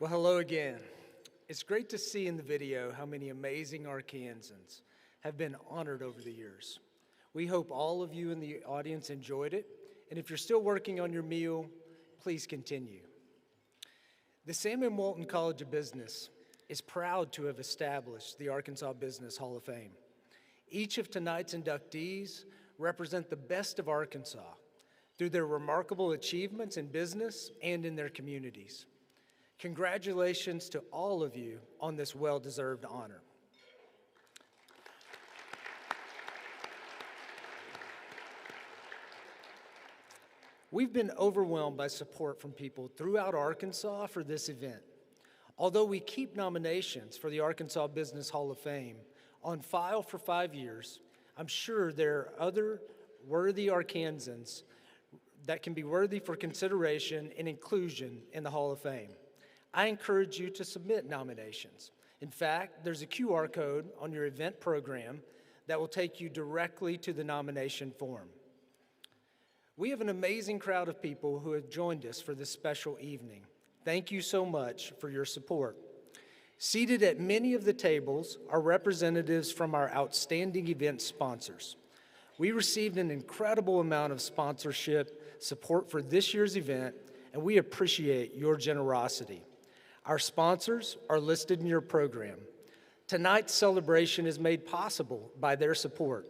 Well, hello again. It's great to see in the video how many amazing Arkansans have been honored over the years. We hope all of you in the audience enjoyed it, and if you're still working on your meal, please continue. The Sam and Walton College of Business is proud to have established the Arkansas Business Hall of Fame. Each of tonight's inductees represent the best of Arkansas through their remarkable achievements in business and in their communities. Congratulations to all of you on this well-deserved honor. We've been overwhelmed by support from people throughout Arkansas for this event. Although we keep nominations for the Arkansas Business Hall of Fame on file for 5 years, I'm sure there are other worthy Arkansans that can be worthy for consideration and inclusion in the Hall of Fame. I encourage you to submit nominations. In fact, there's a QR code on your event program that will take you directly to the nomination form. We have an amazing crowd of people who have joined us for this special evening. Thank you so much for your support. Seated at many of the tables are representatives from our outstanding event sponsors. We received an incredible amount of sponsorship support for this year's event, and we appreciate your generosity. Our sponsors are listed in your program. Tonight's celebration is made possible by their support.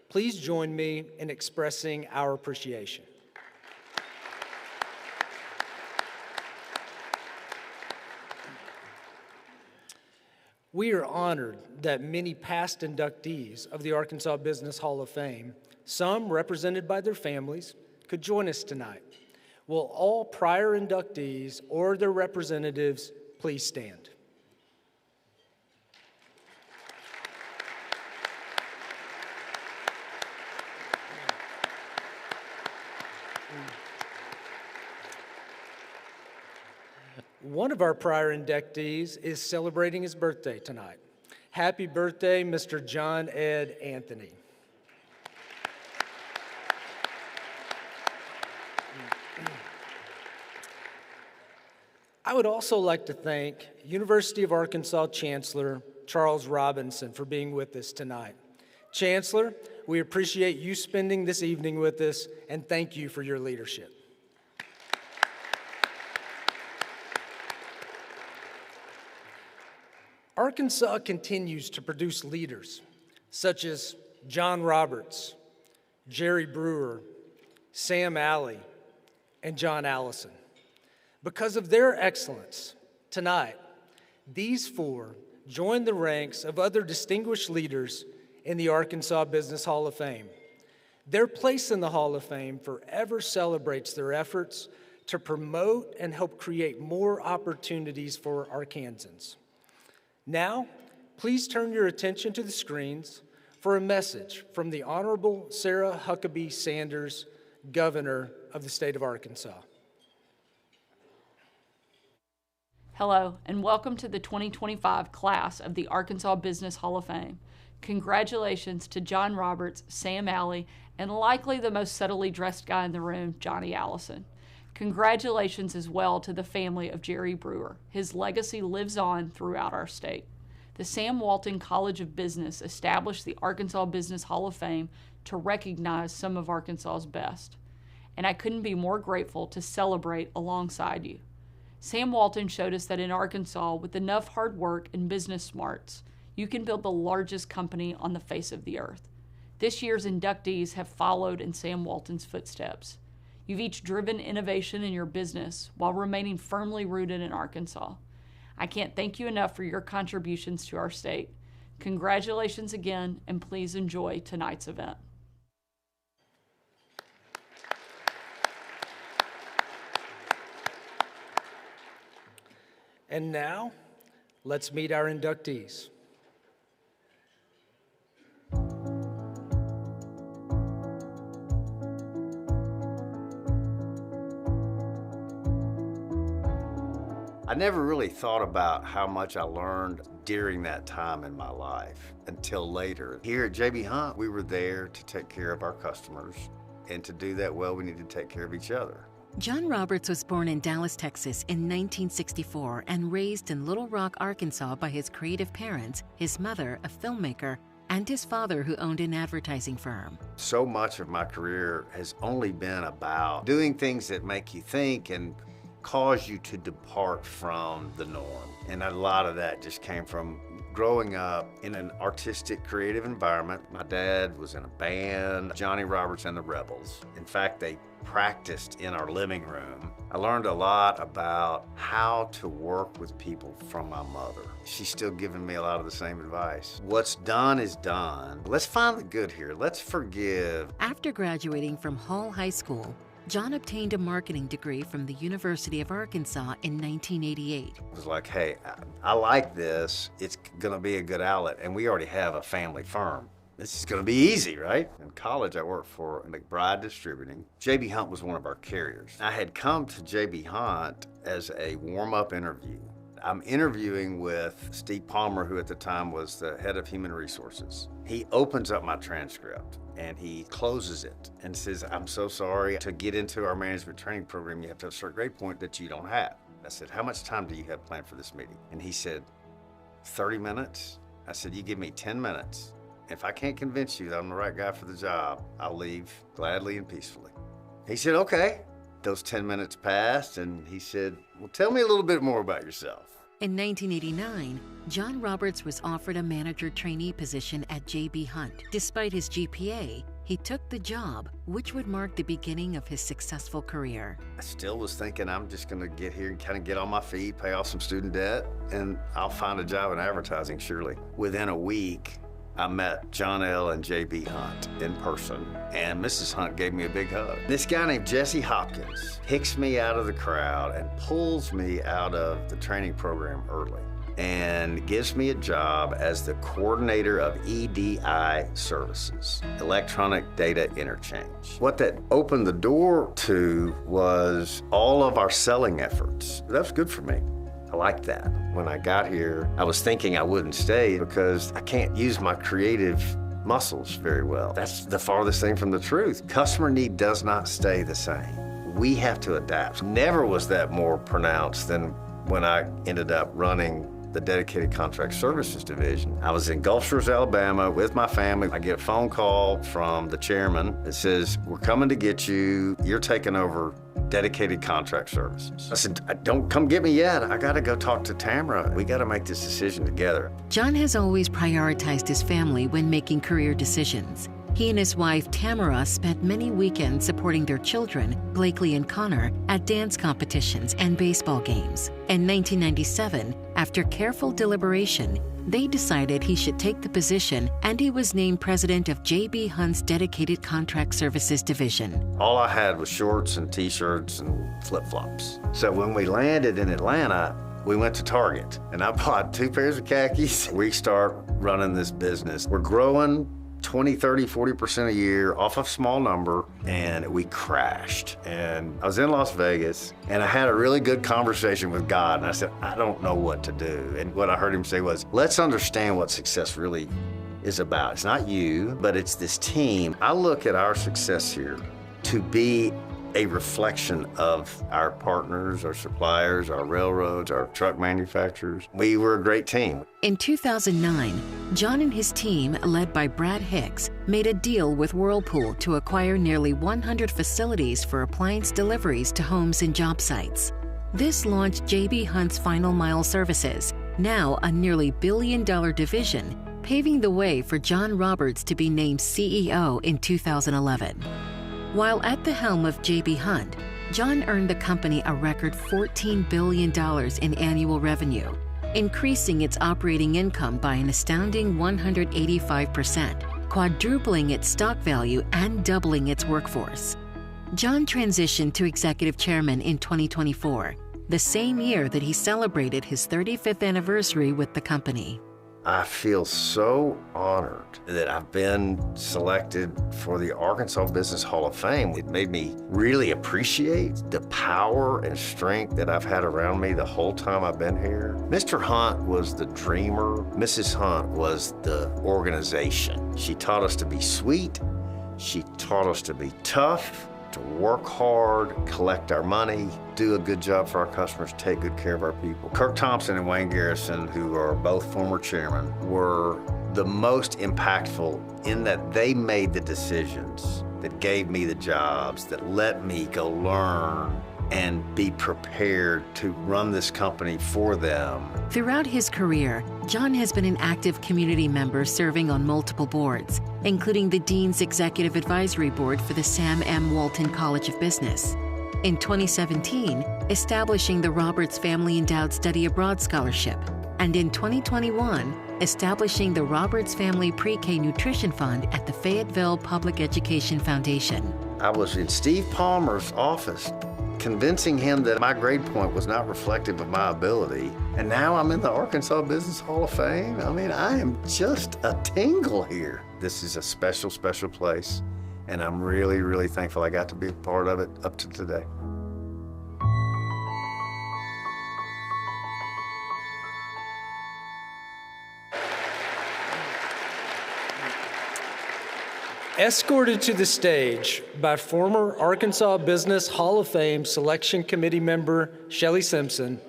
Please join me in expressing our appreciation. We are honored that many past inductees of the Arkansas Business Hall of Fame, some represented by their families, could join us tonight. Will all prior inductees or their representatives please stand? One of our prior inductees is celebrating his birthday tonight. Happy birthday, Mr. John Ed Anthony. I would also like to thank University of Arkansas Chancellor Charles Robinson for being with us tonight. Chancellor, we appreciate you spending this evening with us, and thank you for your leadership. Arkansas continues to produce leaders such as John Roberts, Jerry Brewer, Sam Alley, and John Allison. Because of their excellence, tonight, these four join the ranks of other distinguished leaders in the Arkansas Business Hall of Fame. Their place in the Hall of Fame forever celebrates their efforts to promote and help create more opportunities for Arkansans. Now, please turn your attention to the screens for a message from the Honorable Sarah Huckabee Sanders, Governor of the state of Arkansas. Hello, and welcome to the 2025 class of the Arkansas Business Hall of Fame. Congratulations to John Roberts, Sam Alley, and likely the most subtly dressed guy in the room, Johnny Allison. Congratulations as well to the family of Jerry Brewer. His legacy lives on throughout our state. The Sam Walton College of Business established the Arkansas Business Hall of Fame to recognize some of Arkansas's best. And I couldn't be more grateful to celebrate alongside you. Sam Walton showed us that in Arkansas, with enough hard work and business smarts, you can build the largest company on the face of the earth. This year's inductees have followed in Sam Walton's footsteps. You've each driven innovation in your business while remaining firmly rooted in Arkansas. I can't thank you enough for your contributions to our state. Congratulations again, and please enjoy tonight's event. And now, let's meet our inductees. I never really thought about how much I learned during that time in my life until later. Here at JB Hunt, we were there to take care of our customers, and to do that well, we need to take care of each other. John Roberts was born in Dallas, Texas in 1964 and raised in Little Rock, Arkansas by his creative parents, his mother, a filmmaker, and his father, who owned an advertising firm. So much of my career has only been about doing things that make you think and cause you to depart from the norm. And a lot of that just came from growing up in an artistic, creative environment. My dad was in a band, Johnny Roberts and the Rebels. In fact, they practiced in our living room. I learned a lot about how to work with people from my mother. She's still giving me a lot of the same advice. What's done is done. Let's find the good here. Let's forgive. After graduating from Hall High School, John obtained a marketing degree from the University of Arkansas in 1988. It was like, hey, I like this. It's gonna be a good outlet, and we already have a family firm. This is gonna be easy, right? In college, I worked for McBride Distributing. J.B. Hunt was one of our carriers. I had come to J.B. Hunt as a warm-up interview. I'm interviewing with Steve Palmer, who at the time was the head of human resources. He opens up my transcript and he closes it and says, I'm so sorry, to get into our management training program, you have to have a certain grade point that you don't have. I said, how much time do you have planned for this meeting? And he said, 30 minutes. I said, you give me 10 minutes. If I can't convince you that I'm the right guy for the job, I'll leave gladly and peacefully. He said, okay. Those 10 minutes passed and he said, well, tell me a little bit more about yourself. In 1989, John Roberts was offered a manager trainee position at J.B. Hunt. Despite his GPA, he took the job, which would mark the beginning of his successful career. I still was thinking I'm just gonna get here and kind of get on my feet, pay off some student debt, and I'll find a job in advertising, surely. Within a week, I met John L. and J.B. Hunt in person, and Mrs. Hunt gave me a big hug. This guy named Jesse Hopkins picks me out of the crowd and pulls me out of the training program early and gives me a job as the coordinator of EDI services, electronic data interchange. What that opened the door to was all of our selling efforts. That was good for me. I liked that. When I got here, I was thinking I wouldn't stay because I can't use my creative muscles very well. That's the farthest thing from the truth. Customer need does not stay the same. We have to adapt. Never was that more pronounced than when I ended up running the Dedicated Contract Services Division. I was in Gulf Shores, Alabama with my family. I get a phone call from the chairman that says, we're coming to get you. You're taking over Dedicated Contract Services. I said, don't come get me yet. I gotta go talk to Tamara. We gotta make this decision together. John has always prioritized his family when making career decisions. He and his wife, Tamara, spent many weekends supporting their children, Blakely and Connor, at dance competitions and baseball games. In 1997, after careful deliberation, they decided he should take the position, and he was named president of J.B. Hunt's Dedicated Contract Services Division. All I had was shorts and t-shirts and flip-flops. So when we landed in Atlanta, we went to Target, and I bought 2 pairs of khakis. We start running this business. We're growing 20, 30, 40% a year off a small number, and we crashed. And I was in Las Vegas, and I had a really good conversation with God, and I said, I don't know what to do. And what I heard him say was, let's understand what success really is about. It's not you, but it's this team. I look at our success here to be a reflection of our partners, our suppliers, our railroads, our truck manufacturers. We were a great team. In 2009, John and his team, led by Brad Hicks, made a deal with Whirlpool to acquire nearly 100 facilities for appliance deliveries to homes and job sites. This launched J.B. Hunt's Final Mile Services, now a nearly $1 billion division, paving the way for John Roberts to be named CEO in 2011. While at the helm of J.B. Hunt, John earned the company a record $14 billion in annual revenue, increasing its operating income by an astounding 185%, quadrupling its stock value and doubling its workforce. John transitioned to executive chairman in 2024, the same year that he celebrated his 35th anniversary with the company. I feel so honored that I've been selected for the Arkansas Business Hall of Fame. It made me really appreciate the power and strength that I've had around me the whole time I've been here. Mr. Hunt was the dreamer. Mrs. Hunt was the organization. She taught us to be sweet. She taught us to be tough. to work hard, collect our money, do a good job for our customers, take good care of our people. Kirk Thompson and Wayne Garrison, who are both former chairmen, were the most impactful in that they made the decisions that gave me the jobs, that let me go learn and be prepared to run this company for them. Throughout his career, John has been an active community member serving on multiple boards, including the Dean's Executive Advisory Board for the Sam M. Walton College of Business. In 2017, establishing the Roberts Family Endowed Study Abroad Scholarship, and in 2021, establishing the Roberts Family Pre-K Nutrition Fund at the Fayetteville Public Education Foundation. I was in Steve Palmer's office convincing him that my grade point was not reflective of my ability. And now I'm in the Arkansas Business Hall of Fame. I mean, I am just a tingle here. This is a special, special place. And I'm really, really thankful I got to be a part of it up to today. Escorted to the stage by former Arkansas Business Hall of Fame Selection Committee member Shelley Simpson,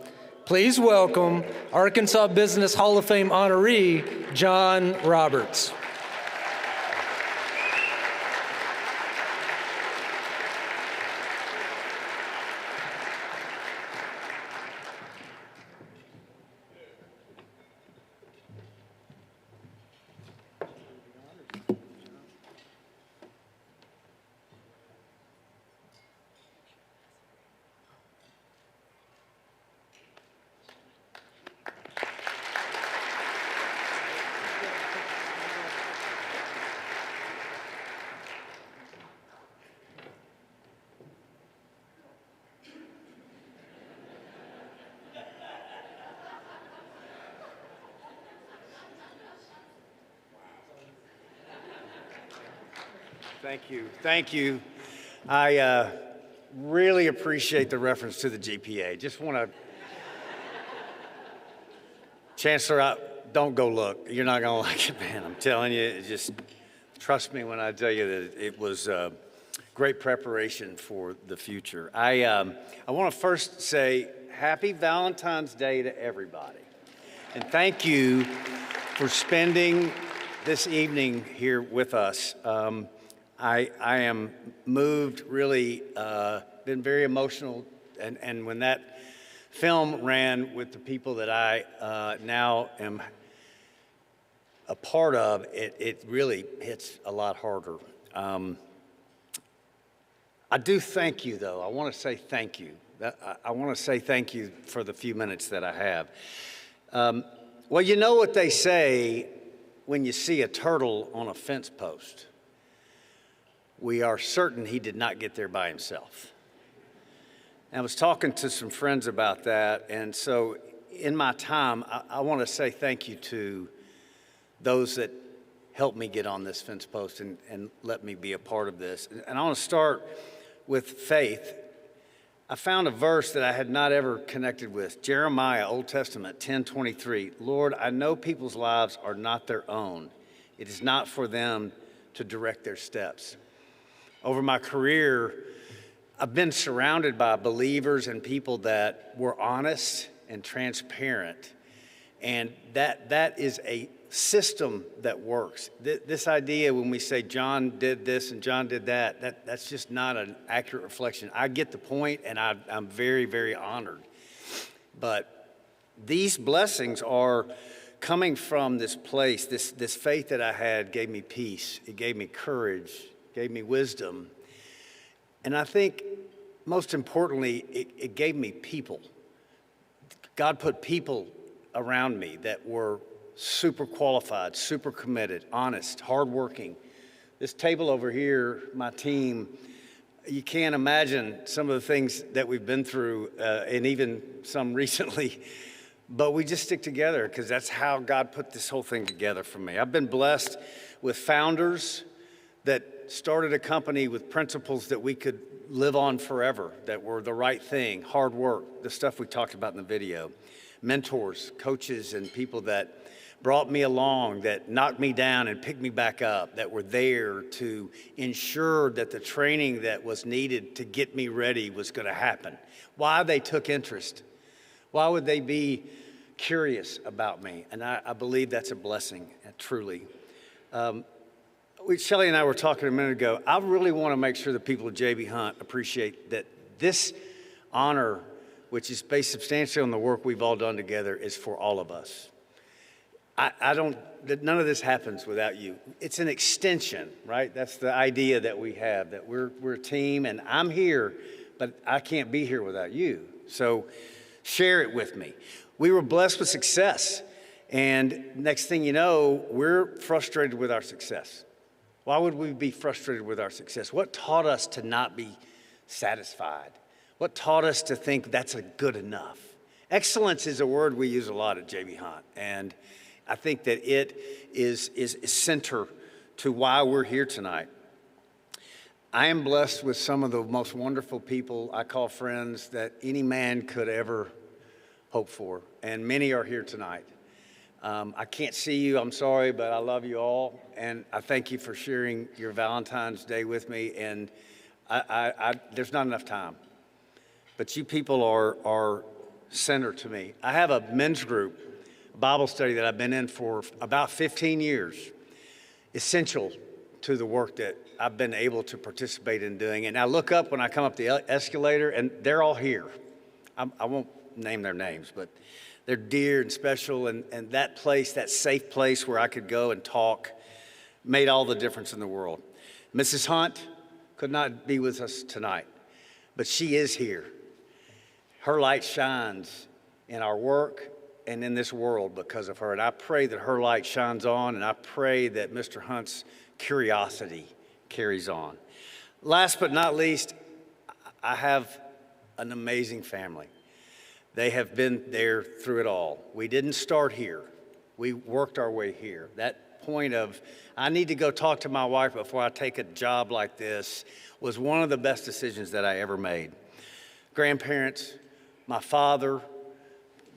please welcome Arkansas Business Hall of Fame honoree John Roberts. Thank you. Thank you. I really appreciate the reference to the GPA. Just want to, Chancellor, don't go look. You're not going to like it, man. I'm telling you, just trust me when I tell you that it was great preparation for the future. I want to first say happy Valentine's Day to everybody. And thank you for spending this evening here with us. I am moved, really, been very emotional, and when that film ran with the people that I now am a part of, it really hits a lot harder. I do thank you, though. I want to say thank you. I want to say thank you for the few minutes that I have. Well, you know what they say when you see a turtle on a fence post. We are certain he did not get there by himself. And I was talking to some friends about that, and so in my time, I want to say thank you to those that helped me get on this fence post and let me be a part of this. And I want to start with faith. I found a verse that I had not ever connected with. Jeremiah, Old Testament, 10:23. Lord, I know people's lives are not their own. It is not for them to direct their steps. Over my career, I've been surrounded by believers and people that were honest and transparent. And that is a system that works. This idea when we say John did this and John did that's just not an accurate reflection. I get the point, and I'm very, very honored. But these blessings are coming from this place. This faith that I had gave me peace. It gave me courage, gave me wisdom. And I think most importantly, it gave me people. God put people around me that were super qualified, super committed, honest, hardworking. This table over here, my team, you can't imagine some of the things that we've been through, and even some recently, but we just stick together because that's how God put this whole thing together for me. I've been blessed with founders that started a company with principles that we could live on forever, that were the right thing, hard work, the stuff we talked about in the video, mentors, coaches, and people that brought me along, that knocked me down and picked me back up, that were there to ensure that the training that was needed to get me ready was going to happen. Why they took interest. Why would they be curious about me? And I believe that's a blessing, truly. Shelley and I were talking a minute ago. I really want to make sure the people of J.B. Hunt appreciate that this honor, which is based substantially on the work we've all done together, is for all of us. None of this happens without you. It's an extension, right? That's the idea that we have, that we're a team, and I'm here, but I can't be here without you. So share it with me. We were blessed with success, and next thing you know, we're frustrated with our success. Why would we be frustrated with our success? What taught us to not be satisfied? What taught us to think that's a good enough? Excellence is a word we use a lot at J.B. Hunt, and I think that it is center to why we're here tonight. I am blessed with some of the most wonderful people I call friends that any man could ever hope for, and many are here tonight. I can't see you, I'm sorry, but I love you all, and I thank you for sharing your Valentine's Day with me, and there's not enough time. But you people are center to me. I have a men's group, Bible study that I've been in for about 15 years, essential to the work that I've been able to participate in doing. And I look up when I come up the escalator, and they're all here. I won't name their names, but they're dear and special, and that place, that safe place where I could go and talk, made all the difference in the world. Mrs. Hunt could not be with us tonight, but she is here. Her light shines in our work and in this world because of her, and I pray that her light shines on, and I pray that Mr. Hunt's curiosity carries on. Last but not least, I have an amazing family. They have been there through it all. We didn't start here. We worked our way here. That point of, I need to go talk to my wife before I take a job like this, was one of the best decisions that I ever made. Grandparents, my father,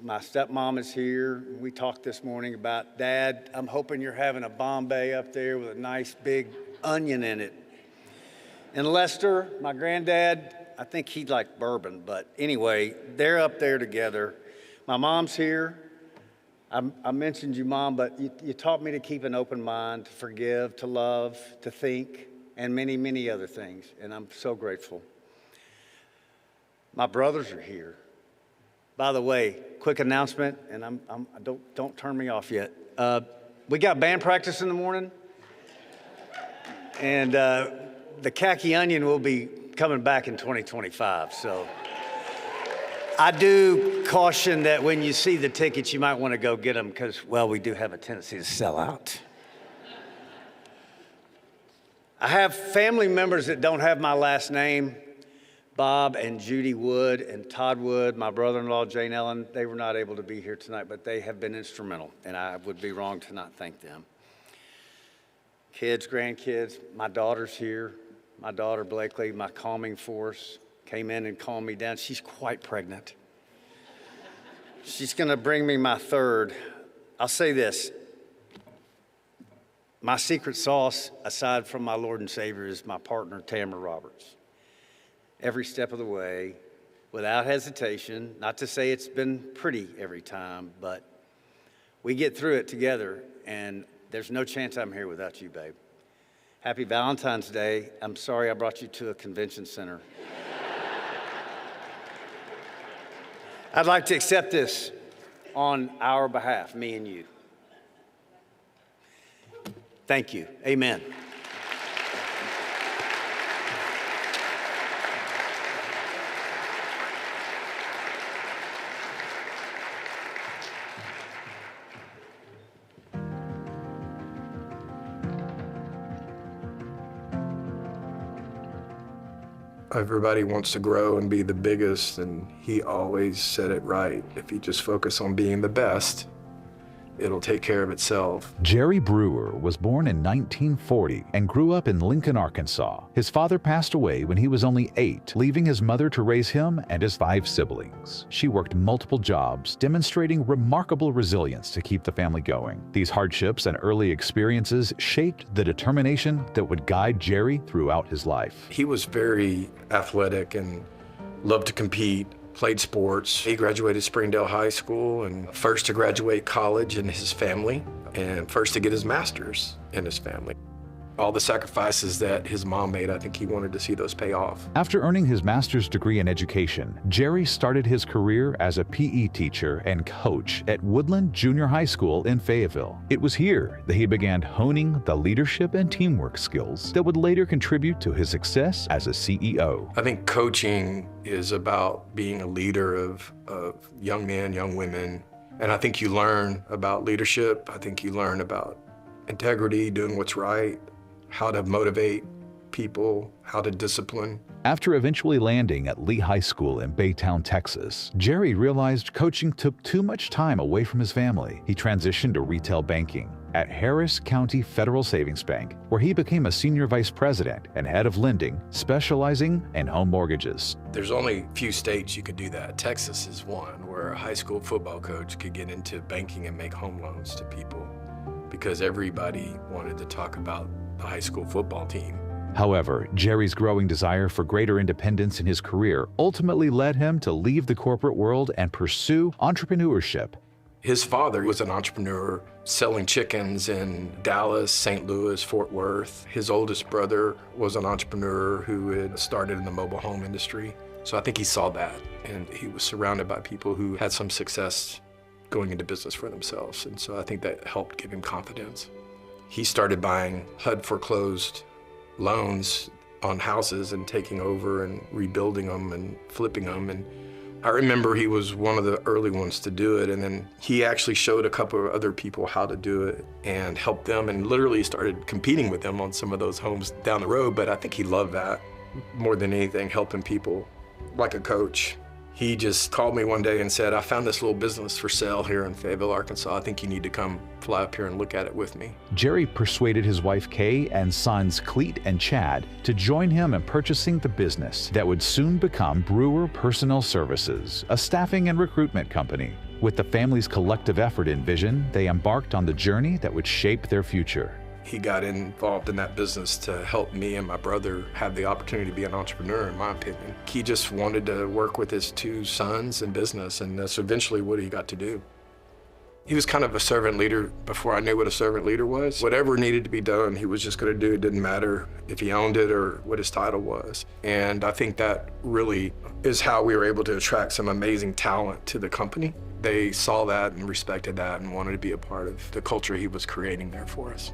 my stepmom is here. We talked this morning about, Dad, I'm hoping you're having a Bombay up there with a nice big onion in it. And Lester, my granddad, I think he'd like bourbon, but anyway, they're up there together. My mom's here. I mentioned you, Mom, but you taught me to keep an open mind, to forgive, to love, to think, and many, many other things, and I'm so grateful. My brothers are here. By the way, quick announcement, and don't turn me off yet. We got band practice in the morning, and the khaki onion will be coming back in 2025. So I do caution that when you see the tickets, you might want to go get them because, well, we do have a tendency to sell out. I have family members that don't have my last name. Bob and Judy Wood and Todd Wood, my brother-in-law, Jane Ellen, they were not able to be here tonight, but they have been instrumental, and I would be wrong to not thank them. Kids, grandkids, my daughter's here. My daughter, Blakely, my calming force, came in and calmed me down. She's quite pregnant. She's going to bring me my third. I'll say this. My secret sauce, aside from my Lord and Savior, is my partner, Tamara Roberts. Every step of the way, without hesitation, not to say it's been pretty every time, but we get through it together, and there's no chance I'm here without you, babe. Happy Valentine's Day. I'm sorry I brought you to a convention center. I'd like to accept this on our behalf, me and you. Thank you. Amen. Everybody wants to grow and be the biggest, and he always said it right. If you just focus on being the best, it'll take care of itself. Jerry Brewer was born in 1940 and grew up in Lincoln, Arkansas. His father passed away when he was only 8, leaving his mother to raise him and his 5 siblings. She worked multiple jobs, demonstrating remarkable resilience to keep the family going. These hardships and early experiences shaped the determination that would guide Jerry throughout his life. He was very athletic and loved to compete. Played sports. He graduated Springdale High School and first to graduate college in his family and first to get his master's in his family. All the sacrifices that his mom made, I think he wanted to see those pay off. After earning his master's degree in education, Jerry started his career as a PE teacher and coach at Woodland Junior High School in Fayetteville. It was here that he began honing the leadership and teamwork skills that would later contribute to his success as a CEO. I think coaching is about being a leader of young men, young women, and I think you learn about leadership. I think you learn about integrity, doing what's right, how to motivate people, how to discipline. After eventually landing at Lee High School in Baytown, Texas, Jerry realized coaching took too much time away from his family. He transitioned to retail banking at Harris County Federal Savings Bank, where he became a senior vice president and head of lending, specializing in home mortgages. There's only a few states you could do that. Texas is one where a high school football coach could get into banking and make home loans to people because everybody wanted to talk about the high school football team. However, Jerry's growing desire for greater independence in his career ultimately led him to leave the corporate world and pursue entrepreneurship. His father was an entrepreneur selling chickens in Dallas, St. Louis, Fort Worth. His oldest brother was an entrepreneur who had started in the mobile home industry. So I think he saw that, and he was surrounded by people who had some success going into business for themselves. And so I think that helped give him confidence. He started buying HUD foreclosed loans on houses and taking over and rebuilding them and flipping them. And I remember he was one of the early ones to do it. And then he actually showed a couple of other people how to do it and helped them and literally started competing with them on some of those homes down the road. But I think he loved that more than anything, helping people like a coach. He just called me one day and said, I found this little business for sale here in Fayetteville, Arkansas. I think you need to come fly up here and look at it with me. Jerry persuaded his wife Kay and sons Cleet and Chad to join him in purchasing the business that would soon become Brewer Personnel Services, a staffing and recruitment company. With the family's collective effort and vision, they embarked on the journey that would shape their future. He got involved in that business to help me and my brother have the opportunity to be an entrepreneur, in my opinion. He just wanted to work with his 2 sons in business, and that's eventually what he got to do. He was kind of a servant leader before I knew what a servant leader was. Whatever needed to be done, he was just going to do. It didn't matter if he owned it or what his title was. And I think that really is how we were able to attract some amazing talent to the company. They saw that and respected that and wanted to be a part of the culture he was creating there for us.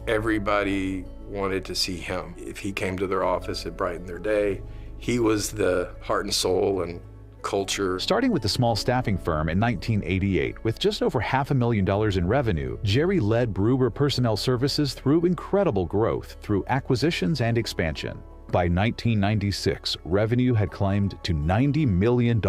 Everybody wanted to see him. If he came to their office, it brightened their day. He was the heart and soul and culture. Starting with the small staffing firm in 1988, with just over $500,000 in revenue, Jerry led Brewer Personnel Services through incredible growth through acquisitions and expansion. By 1996, revenue had climbed to $90 million,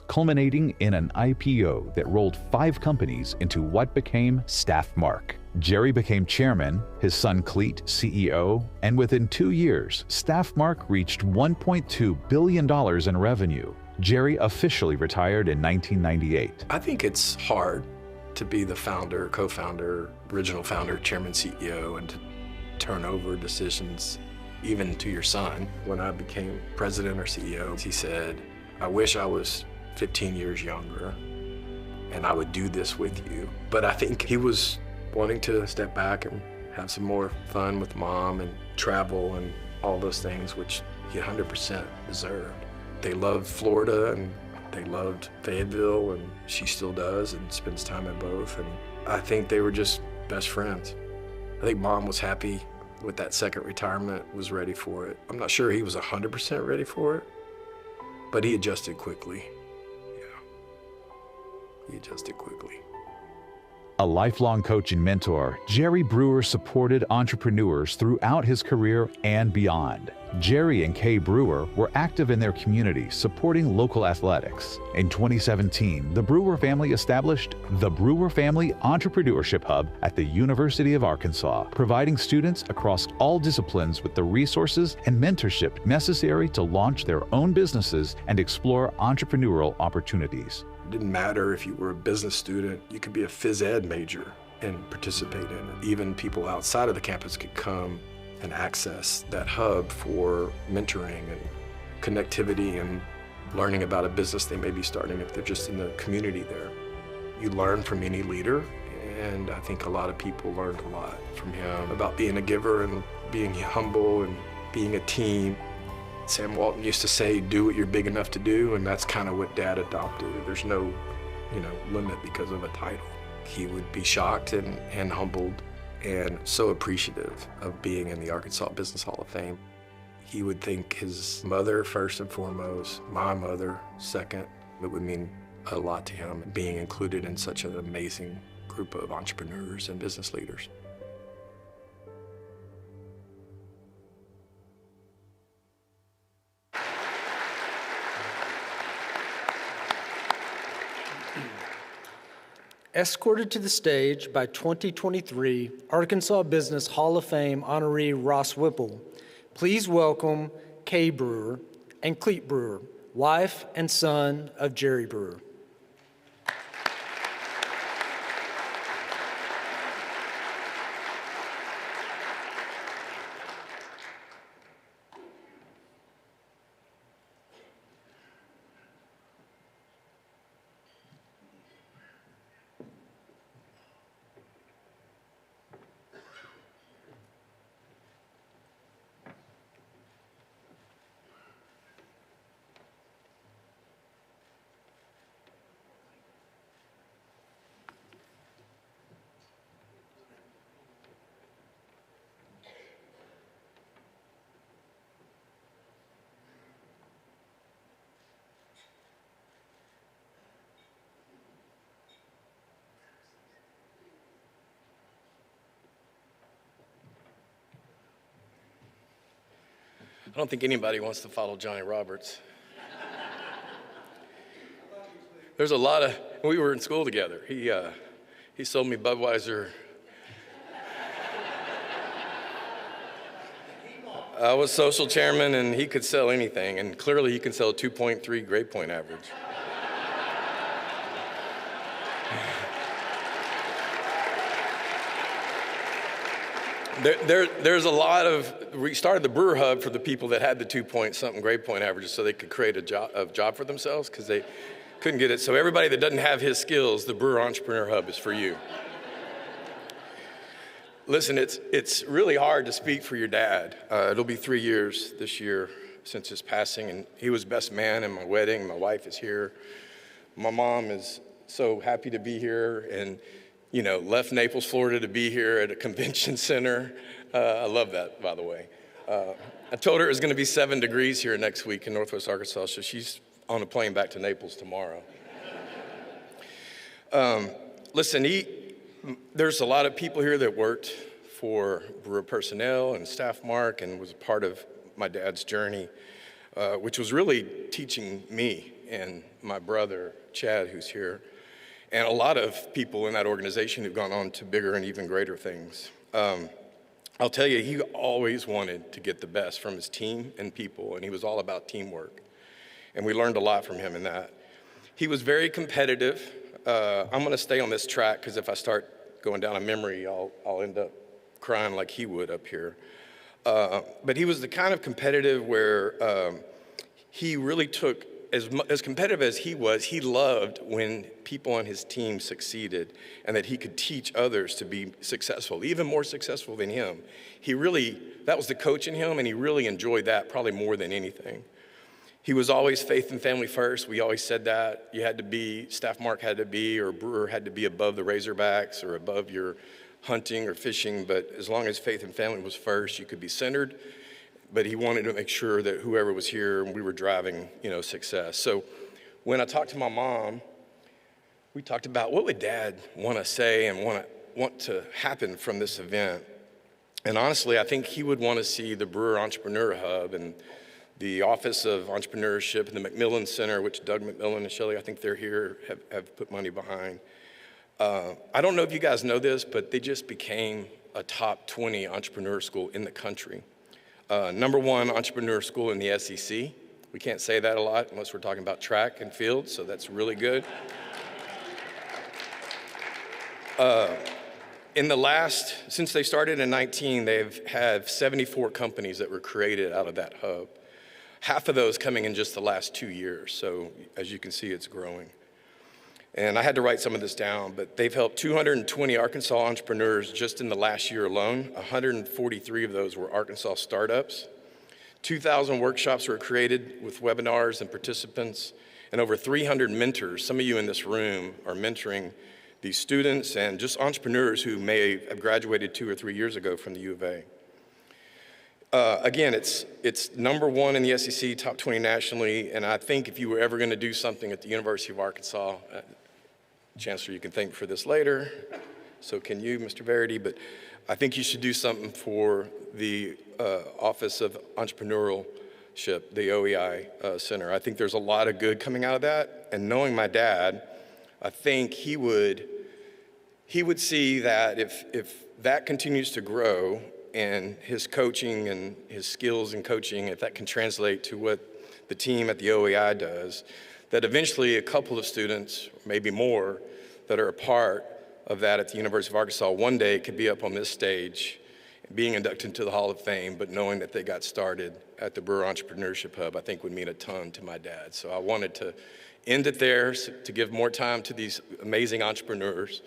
culminating in an IPO that rolled 5 companies into what became Staffmark. Jerry became chairman, his son Cleet CEO, and within 2 years, Staffmark reached $1.2 billion in revenue. Jerry officially retired in 1998. I think it's hard to be the founder, co-founder, original founder, chairman, CEO, and to turn over decisions even to your son. When I became president or CEO, he said, I wish I was 15 years younger and I would do this with you. But I think he was wanting to step back and have some more fun with mom and travel and all those things, which he 100% deserved. They loved Florida and they loved Fayetteville, and she still does and spends time at both. And I think they were just best friends. I think mom was happy with that second retirement, was ready for it. I'm not sure he was 100% ready for it, but he adjusted quickly. Yeah, he adjusted quickly. A lifelong coach and mentor, Jerry Brewer supported entrepreneurs throughout his career and beyond. Jerry and Kay Brewer were active in their community, supporting local athletics. In 2017, the Brewer family established the Brewer Family Entrepreneurship Hub at the University of Arkansas, providing students across all disciplines with the resources and mentorship necessary to launch their own businesses and explore entrepreneurial opportunities. It didn't matter if you were a business student, you could be a phys ed major and participate in it. Even people outside of the campus could come and access that hub for mentoring and connectivity and learning about a business they may be starting if they're just in the community there. You learn from any leader, and I think a lot of people learned a lot from him about being a giver and being humble and being a team. Sam Walton used to say, do what you're big enough to do, and that's kind of what Dad adopted. There's no, limit because of a title. He would be shocked and humbled and so appreciative of being in the Arkansas Business Hall of Fame. He would think his mother first and foremost, my mother second. It would mean a lot to him being included in such an amazing group of entrepreneurs and business leaders. Escorted to the stage by 2023 Arkansas Business Hall of Fame honoree Ross Whipple, please welcome Kay Brewer and Clete Brewer, wife and son of Jerry Brewer. I don't think anybody wants to follow Johnny Roberts. There's a lot of, we were in school together. He sold me Budweiser. I was social chairman and he could sell anything, and clearly he can sell a 2.3 grade point average. There's a lot of, we started the Brewer Hub for the people that had the 2-point-something grade point averages so they could create a job for themselves because they couldn't get it. So everybody that doesn't have his skills, the Brewer Entrepreneur Hub is for you. Listen, it's really hard to speak for your dad. It'll be 3 years this year since his passing, and he was best man in my wedding. My wife is here. My mom is so happy to be here, and left Naples, Florida to be here at a convention center. I love that, by the way. I told her it was going to be 7 degrees here next week in Northwest Arkansas, so she's on a plane back to Naples tomorrow. Listen, there's a lot of people here that worked for Brewer personnel and staff mark and was a part of my dad's journey, which was really teaching me and my brother, Chad, who's here, and a lot of people in that organization who've gone on to bigger and even greater things. I'll tell you, he always wanted to get the best from his team and people, and he was all about teamwork. And we learned a lot from him in that. He was very competitive. I'm gonna stay on this track because if I start going down a memory, I'll end up crying like he would up here. But he was the kind of competitive where he really took, as competitive as he was, he loved when people on his team succeeded and that he could teach others to be successful, even more successful than him. That was the coach in him, and he really enjoyed that probably more than anything. He was always faith and family first. We always said that. You had to be, staff mark had to be, or Brewer had to be above the Razorbacks or above your hunting or fishing, but as long as faith and family was first, you could be centered. But he wanted to make sure that whoever was here, we were driving, success. So when I talked to my mom, We talked about what would Dad want to say and want to happen from this event. And honestly, I think he would want to see the Brewer Entrepreneur Hub and the Office of Entrepreneurship and the McMillan Center, which Doug McMillan and Shelley, I think they're here, have put money behind. I don't know if you guys know this, but they just became a top 20 entrepreneur school in the country. #1 entrepreneur school in the SEC. We can't say that a lot unless we're talking about track and field, so that's really good. Since they started in 19, they've had 74 companies that were created out of that hub. Half of those coming in just the last 2 years, so as you can see, it's growing. And I had to write some of this down, but they've helped 220 Arkansas entrepreneurs just in the last year alone. 143 of those were Arkansas startups. 2,000 workshops were created with webinars and participants, and over 300 mentors. Some of you in this room are mentoring these students and just entrepreneurs who may have graduated 2 or 3 years ago from the U of A. Again, it's #1 in the SEC, top 20 nationally, and I think if you were ever going to do something at the University of Arkansas, Chancellor, you can thank me for this later, so can you, Mr. Verity, but I think you should do something for the Office of Entrepreneurship, the OEI Center. I think there's a lot of good coming out of that, and knowing my dad, I think he would see that if that continues to grow and his coaching and his skills in coaching, if that can translate to what the team at the OEI does, that eventually a couple of students, maybe more, that are a part of that at the University of Arkansas one day could be up on this stage, being inducted into the Hall of Fame, but knowing that they got started at the Brewer Entrepreneurship Hub, I think would mean a ton to my dad. So I wanted to end it there to give more time to these amazing entrepreneurs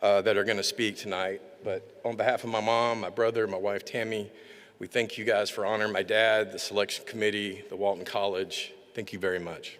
that are going to speak tonight. But on behalf of my mom, my brother, my wife, Tammy, we thank you guys for honoring my dad, the selection committee, the Walton College. Thank you very much.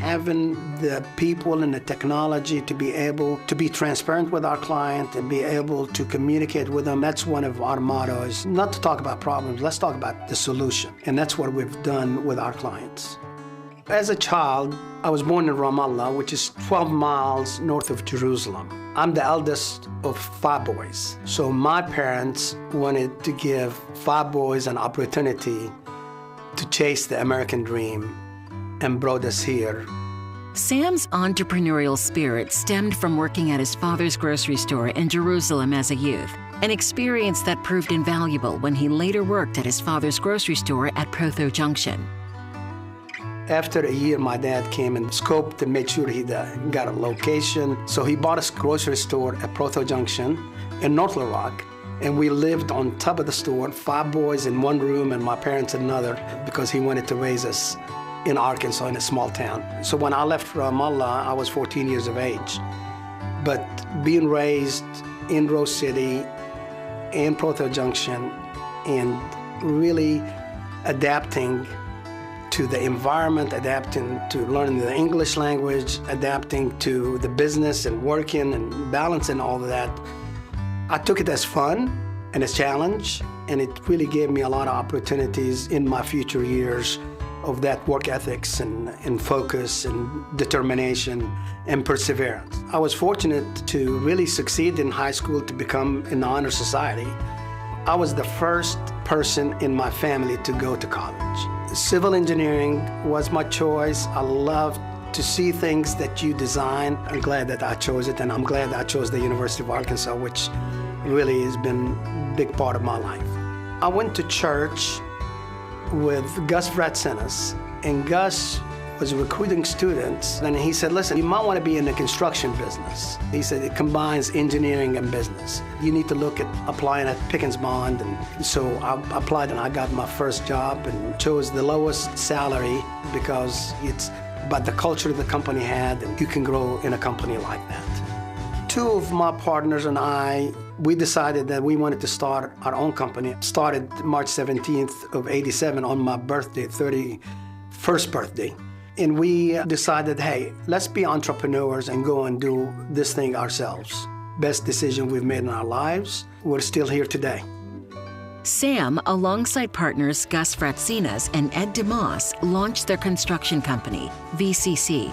Having the people and the technology to be able to be transparent with our client and be able to communicate with them, that's one of our mottos. Not to talk about problems, let's talk about the solution. And that's what we've done with our clients. As a child, I was born in Ramallah, which is 12 miles north of Jerusalem. I'm the eldest of 5 boys. So my parents wanted to give 5 boys an opportunity to chase the American dream and brought us here. Sam's entrepreneurial spirit stemmed from working at his father's grocery store in Jerusalem as a youth, an experience that proved invaluable when he later worked at his father's grocery store at Protho Junction. After a year, my dad came and scoped and made sure he got a location. So he bought a grocery store at Protho Junction in North Little Rock, and we lived on top of the store, 5 boys in 1 room and my parents in another, because he wanted to raise us in Arkansas, in a small town. So when I left Ramallah, I was 14 years of age. But being raised in Rose City, in Protho Junction, and really adapting to the environment, adapting to learning the English language, adapting to the business and working and balancing all of that, I took it as fun and as challenge, and it really gave me a lot of opportunities in my future years of that work ethics and focus and determination and perseverance. I was fortunate to really succeed in high school to become in the honor society. I was the first person in my family to go to college. Civil engineering was my choice. I love to see things that you design. I'm glad that I chose it, and I'm glad I chose the University of Arkansas, which really has been a big part of my life. I went to church with Gus Vratsenis, and Gus was recruiting students, and he said, listen, you might want to be in the construction business. He said it combines engineering and business. You need to look at applying at Pickens Bond, and so I applied and I got my first job and chose the lowest salary because it's about the culture the company had, and you can grow in a company like that. Two of my partners and I, we decided that we wanted to start our own company. Started March 17th of 87 on my birthday, 31st birthday. And we decided, hey, let's be entrepreneurs and go and do this thing ourselves. Best decision we've made in our lives. We're still here today. Sam, alongside partners Gus Fratsinas and Ed DeMoss, launched their construction company, VCC.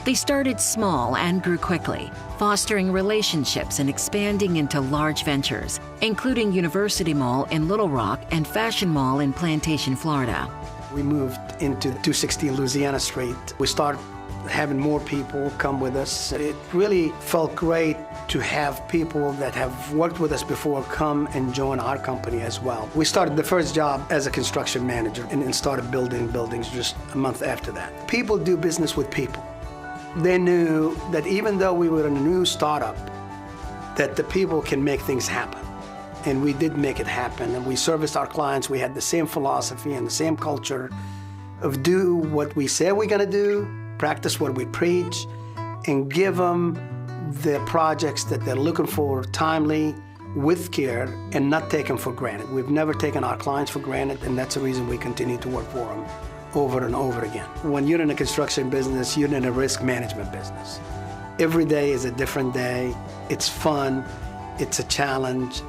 They started small and grew quickly, fostering relationships and expanding into large ventures, including University Mall in Little Rock and Fashion Mall in Plantation, Florida. We moved into 260 Louisiana Street. We started having more people come with us. It really felt great to have people that have worked with us before come and join our company as well. We started the first job as a construction manager and started building buildings just a month after that. People do business with people. They knew that even though we were a new startup, that the people can make things happen. And we did make it happen. And we serviced our clients. We had the same philosophy and the same culture of do what we say we're gonna do, practice what we preach, and give them the projects that they're looking for timely, with care, and not take them for granted. We've never taken our clients for granted, and that's the reason we continue to work for them over and over again. When you're in a construction business, you're in a risk management business. Every day is a different day. It's fun, it's a challenge,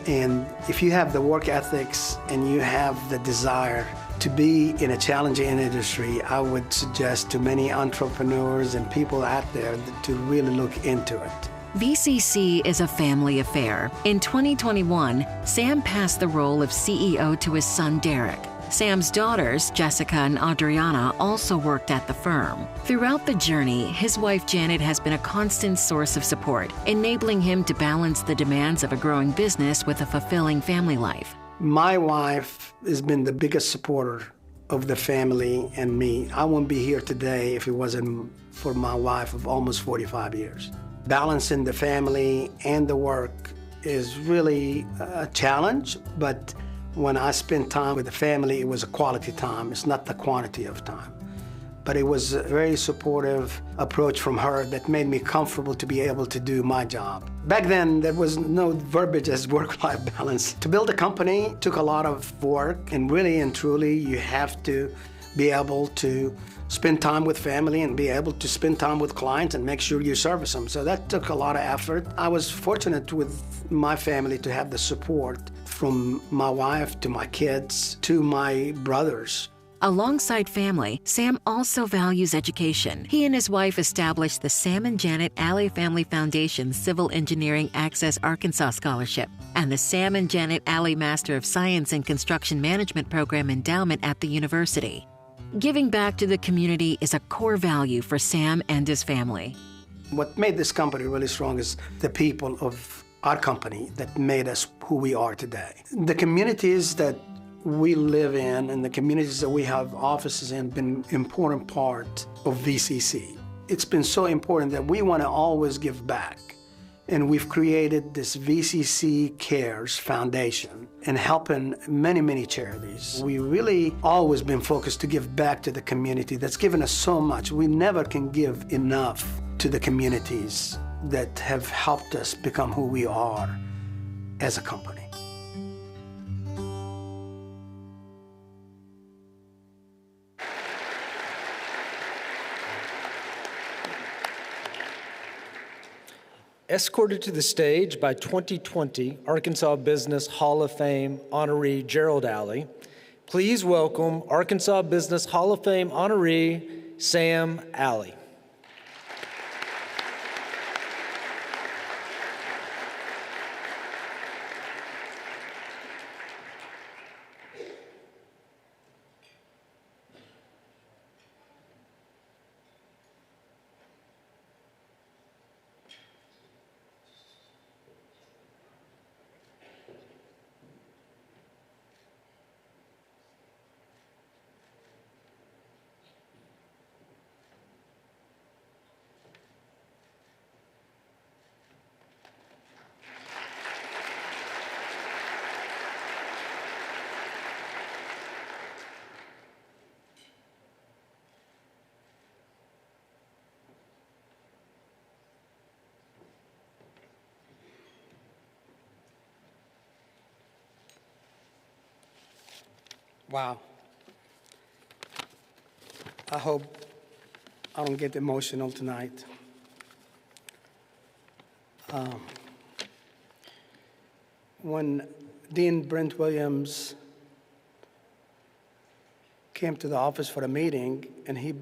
and if you have the work ethics and you have the desire to be in a challenging industry, I would suggest to many entrepreneurs and people out there to really look into it. VCC is a family affair. In 2021, Sam passed the role of CEO to his son, Derek. Sam's daughters, Jessica and Adriana, also worked at the firm. Throughout the journey, his wife Janet has been a constant source of support, enabling him to balance the demands of a growing business with a fulfilling family life. My wife has been the biggest supporter of the family and me. I wouldn't be here today if it wasn't for my wife of almost 45 years. Balancing the family and the work is really a challenge, but when I spend time with the family, it was a quality time. It's not the quantity of time. But it was a very supportive approach from her that made me comfortable to be able to do my job. Back then, there was no verbiage as work-life balance. To build a company took a lot of work, and really and truly, you have to be able to spend time with family and be able to spend time with clients and make sure you service them. So that took a lot of effort. I was fortunate with my family to have the support from my wife to my kids to my brothers. Alongside family, Sam also values education. He and his wife established the Sam and Janet Alley Family Foundation Civil Engineering Access Arkansas Scholarship and the Sam and Janet Alley Master of Science in Construction Management Program endowment at the university. Giving back to the community is a core value for Sam and his family. What made this company really strong is the people of our company that made us who we are today. The communities that we live in and the communities that we have offices in have been an important part of VCC. It's been so important that we want to always give back. And we've created this VCC Cares Foundation and helping many, many charities. We really always been focused to give back to the community that's given us so much. We never can give enough to the communities that have helped us become who we are as a company. Escorted to the stage by 2020 Arkansas Business Hall of Fame honoree Gerald Alley, please welcome Arkansas Business Hall of Fame honoree Sam Alley. Wow. I hope I don't get emotional tonight. When Dean Brent Williams came to the office for a meeting, and he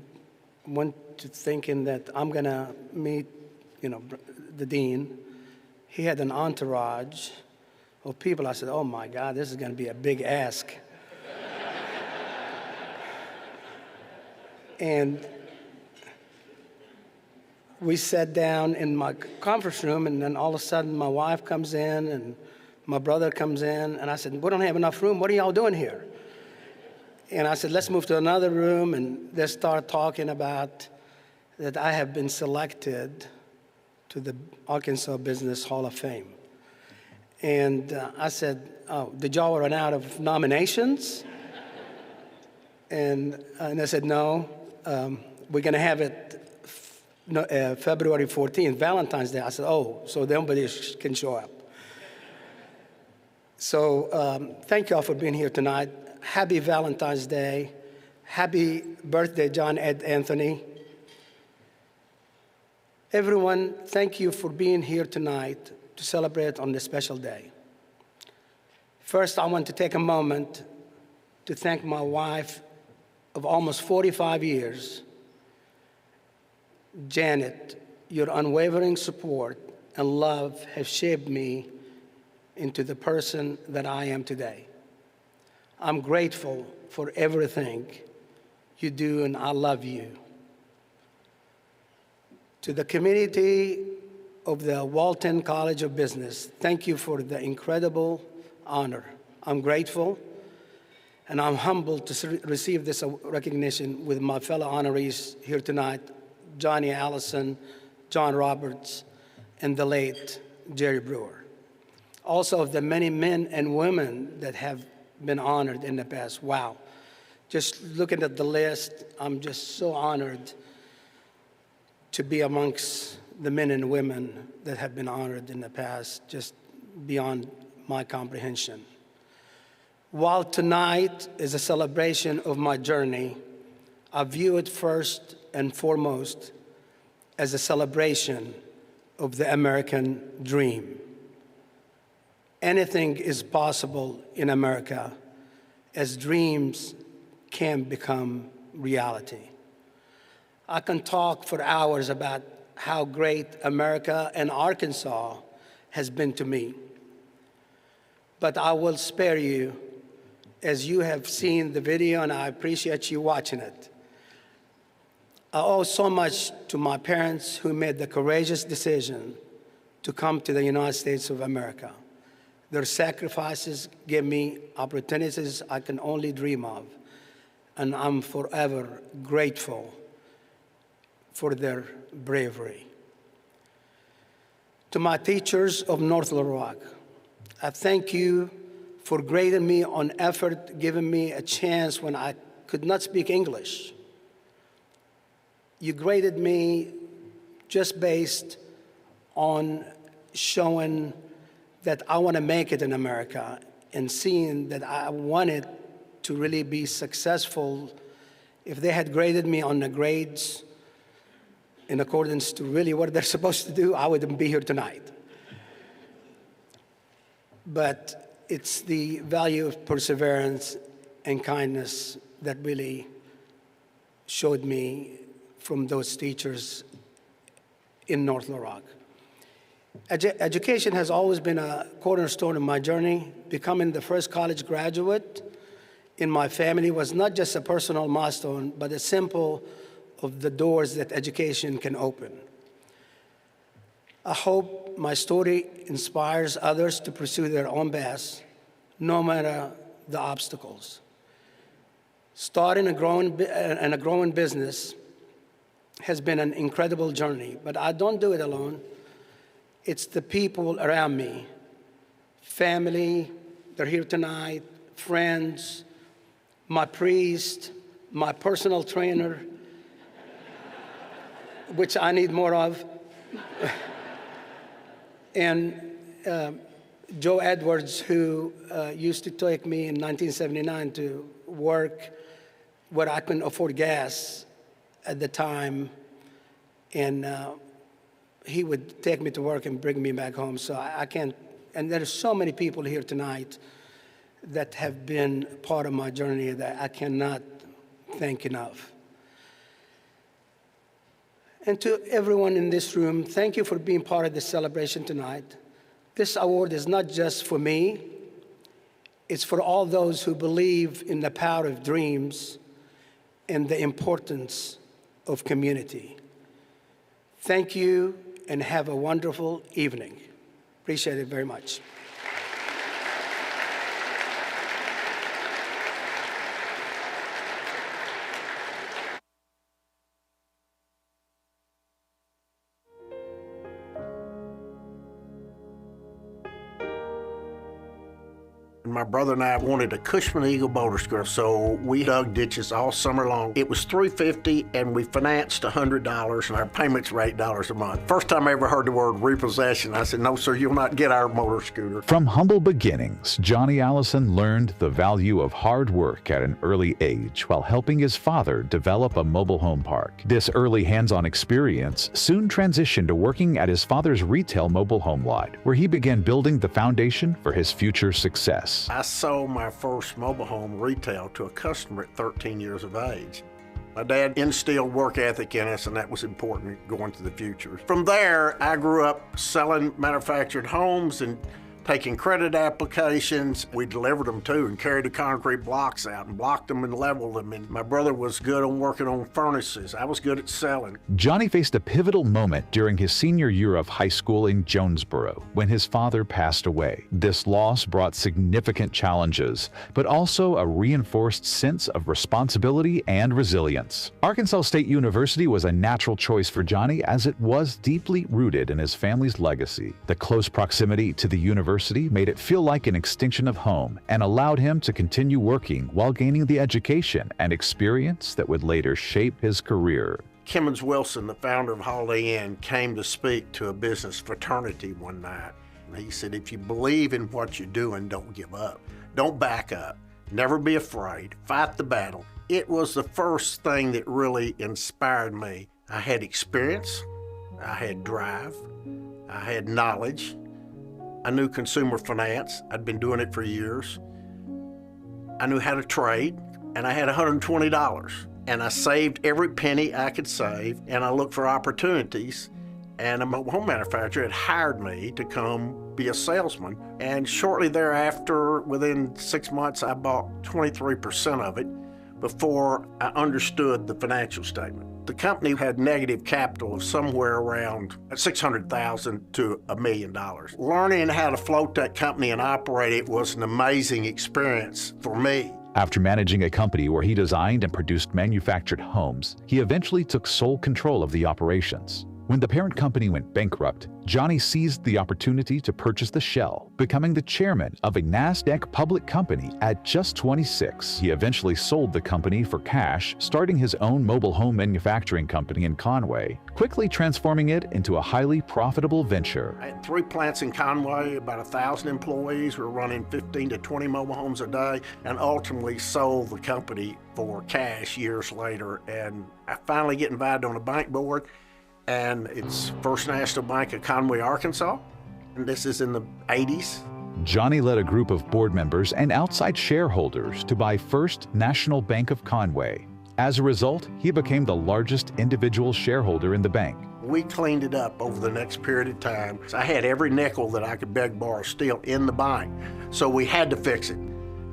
went to thinking that I'm going to meet, the dean, he had an entourage of people. I said, oh my God, this is going to be a big ask. And we sat down in my conference room, and then all of a sudden my wife comes in and my brother comes in, and I said, we don't have enough room. What are y'all doing here? And I said, let's move to another room, and they start talking about that I have been selected to the Arkansas Business Hall of Fame. And I said, oh, did y'all run out of nominations? And they said, no, we're going to have it February 14th, Valentine's Day. I said, oh, so nobody can show up. So thank you all for being here tonight. Happy Valentine's Day. Happy birthday, John Ed Anthony. Everyone, thank you for being here tonight to celebrate on this special day. First, I want to take a moment to thank my wife of almost 45 years, Janet. Your unwavering support and love have shaped me into the person that I am today. I'm grateful for everything you do, and I love you. To the community of the Walton College of Business, thank you for the incredible honor. I'm grateful, and I'm humbled to receive this recognition with my fellow honorees here tonight, Johnny Allison, John Roberts, and the late Jerry Brewer. Also of the many men and women that have been honored in the past. Wow. Just looking at the list, I'm just so honored to be amongst the men and women that have been honored in the past, just beyond my comprehension. While tonight is a celebration of my journey, I view it first and foremost as a celebration of the American dream. Anything is possible in America as dreams can become reality. I can talk for hours about how great America and Arkansas has been to me, but I will spare you, as you have seen the video and I appreciate you watching it. I owe so much to my parents who made the courageous decision to come to the United States of America. Their sacrifices gave me opportunities I can only dream of, and I'm forever grateful for their bravery. To my teachers of North Little Rock, I thank you for grading me on effort, giving me a chance when I could not speak English. You graded me just based on showing that I want to make it in America and seeing that I wanted to really be successful. If they had graded me on the grades in accordance to really what they're supposed to do, I wouldn't be here tonight. But it's the value of perseverance and kindness that really showed me from those teachers in North Little Rock. Education has always been a cornerstone of my journey. Becoming the first college graduate in my family was not just a personal milestone, but a symbol of the doors that education can open. I hope my story inspires others to pursue their own best, no matter the obstacles. Starting a growing business has been an incredible journey, but I don't do it alone. It's the people around me, family, they're here tonight, friends, my priest, my personal trainer, which I need more of, and Joe Edwards, who used to take me in 1979 to work where I couldn't afford gas at the time, and he would take me to work and bring me back home. So I can't, and there are so many people here tonight that have been part of my journey that I cannot thank enough. And to everyone in this room, thank you for being part of this celebration tonight. This award is not just for me, it's for all those who believe in the power of dreams and the importance of community. Thank you and have a wonderful evening. Appreciate it very much. My brother and I wanted a Cushman Eagle motor scooter, so we dug ditches all summer long. It was $350, and we financed $100, and our payments were $8 a month. First time I ever heard the word repossession, I said, "No, sir, you'll not get our motor scooter." From humble beginnings, Johnny Allison learned the value of hard work at an early age while helping his father develop a mobile home park. This early hands-on experience soon transitioned to working at his father's retail mobile home lot, where he began building the foundation for his future success. I sold my first mobile home retail to a customer at 13 years of age. My dad instilled work ethic in us, and that was important going to the future. From there, I grew up selling manufactured homes and taking credit applications. We delivered them too and carried the concrete blocks out and blocked them and leveled them. And my brother was good on working on furnaces. I was good at selling. Johnny faced a pivotal moment during his senior year of high school in Jonesboro when his father passed away. This loss brought significant challenges, but also a reinforced sense of responsibility and resilience. Arkansas State University was a natural choice for Johnny as it was deeply rooted in his family's legacy. The close proximity to the university made it feel like an extension of home and allowed him to continue working while gaining the education and experience that would later shape his career. Kimmons Wilson, the founder of Holiday Inn, came to speak to a business fraternity one night. And he said, "If you believe in what you're doing, don't give up. Don't back up. Never be afraid. Fight the battle." It was the first thing that really inspired me. I had experience, I had drive, I had knowledge. I knew consumer finance. I'd been doing it for years. I knew how to trade, and I had $120. And I saved every penny I could save, and I looked for opportunities. And a mobile home manufacturer had hired me to come be a salesman. And shortly thereafter, within 6 months, I bought 23% of it before I understood the financial statement. The company had negative capital of somewhere around $600,000 to $1 million. Learning how to float that company and operate it was an amazing experience for me. After managing a company where he designed and produced manufactured homes, he eventually took sole control of the operations. When the parent company went bankrupt, Johnny seized the opportunity to purchase the shell, becoming the chairman of a NASDAQ public company at just 26. He eventually sold the company for cash, starting his own mobile home manufacturing company in Conway, quickly transforming it into a highly profitable venture. I had 3 plants in Conway, about 1,000 employees. We were running 15 to 20 mobile homes a day, and ultimately sold the company for cash years later. And I finally get invited on the bank board, and it's First National Bank of Conway, Arkansas, and this is in the 80s. Johnny led a group of board members and outside shareholders to buy First National Bank of Conway. As a result, he became the largest individual shareholder in the bank. We cleaned it up over the next period of time. So I had every nickel that I could beg, borrow, steal in the bank, so we had to fix it.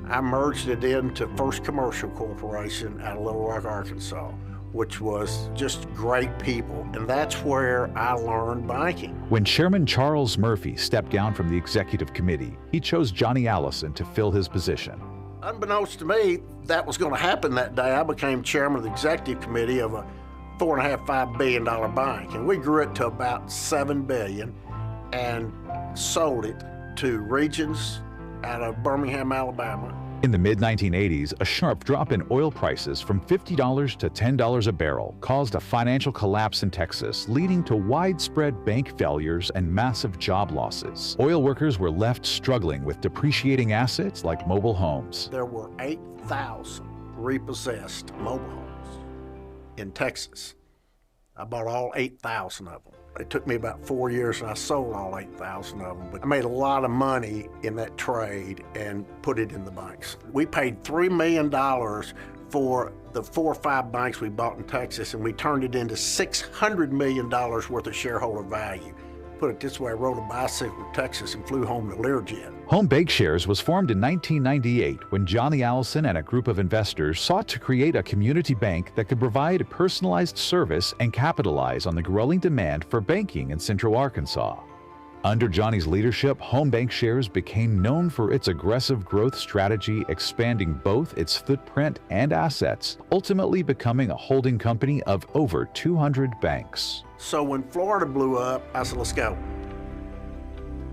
I merged it into First Commercial Corporation out of Little Rock, Arkansas, which was just great people, and that's where I learned banking. When Chairman Charles Murphy stepped down from the executive committee, he chose Johnny Allison to fill his position. Unbeknownst to me, that was going to happen that day. I became chairman of the executive committee of a $4.5, $5 billion bank, and we grew it to about $7 billion and sold it to Regions out of Birmingham, Alabama. In the mid-1980s, a sharp drop in oil prices from $50 to $10 a barrel caused a financial collapse in Texas, leading to widespread bank failures and massive job losses. Oil workers were left struggling with depreciating assets like mobile homes. There were 8,000 repossessed mobile homes in Texas. I bought all 8,000 of them. It took me about 4 years and I sold all 8,000 of them, but I made a lot of money in that trade and put it in the banks. We paid $3 million for the 4 or 5 banks we bought in Texas, and we turned it into $600 million worth of shareholder value. Put it this way, I rode a bicycle to Texas and flew home to Learjet. Home Bank Shares was formed in 1998 when Johnny Allison and a group of investors sought to create a community bank that could provide personalized service and capitalize on the growing demand for banking in Central Arkansas. Under Johnny's leadership, Home Bank Shares became known for its aggressive growth strategy, expanding both its footprint and assets, ultimately becoming a holding company of over 200 banks. So when Florida blew up, I said, let's go.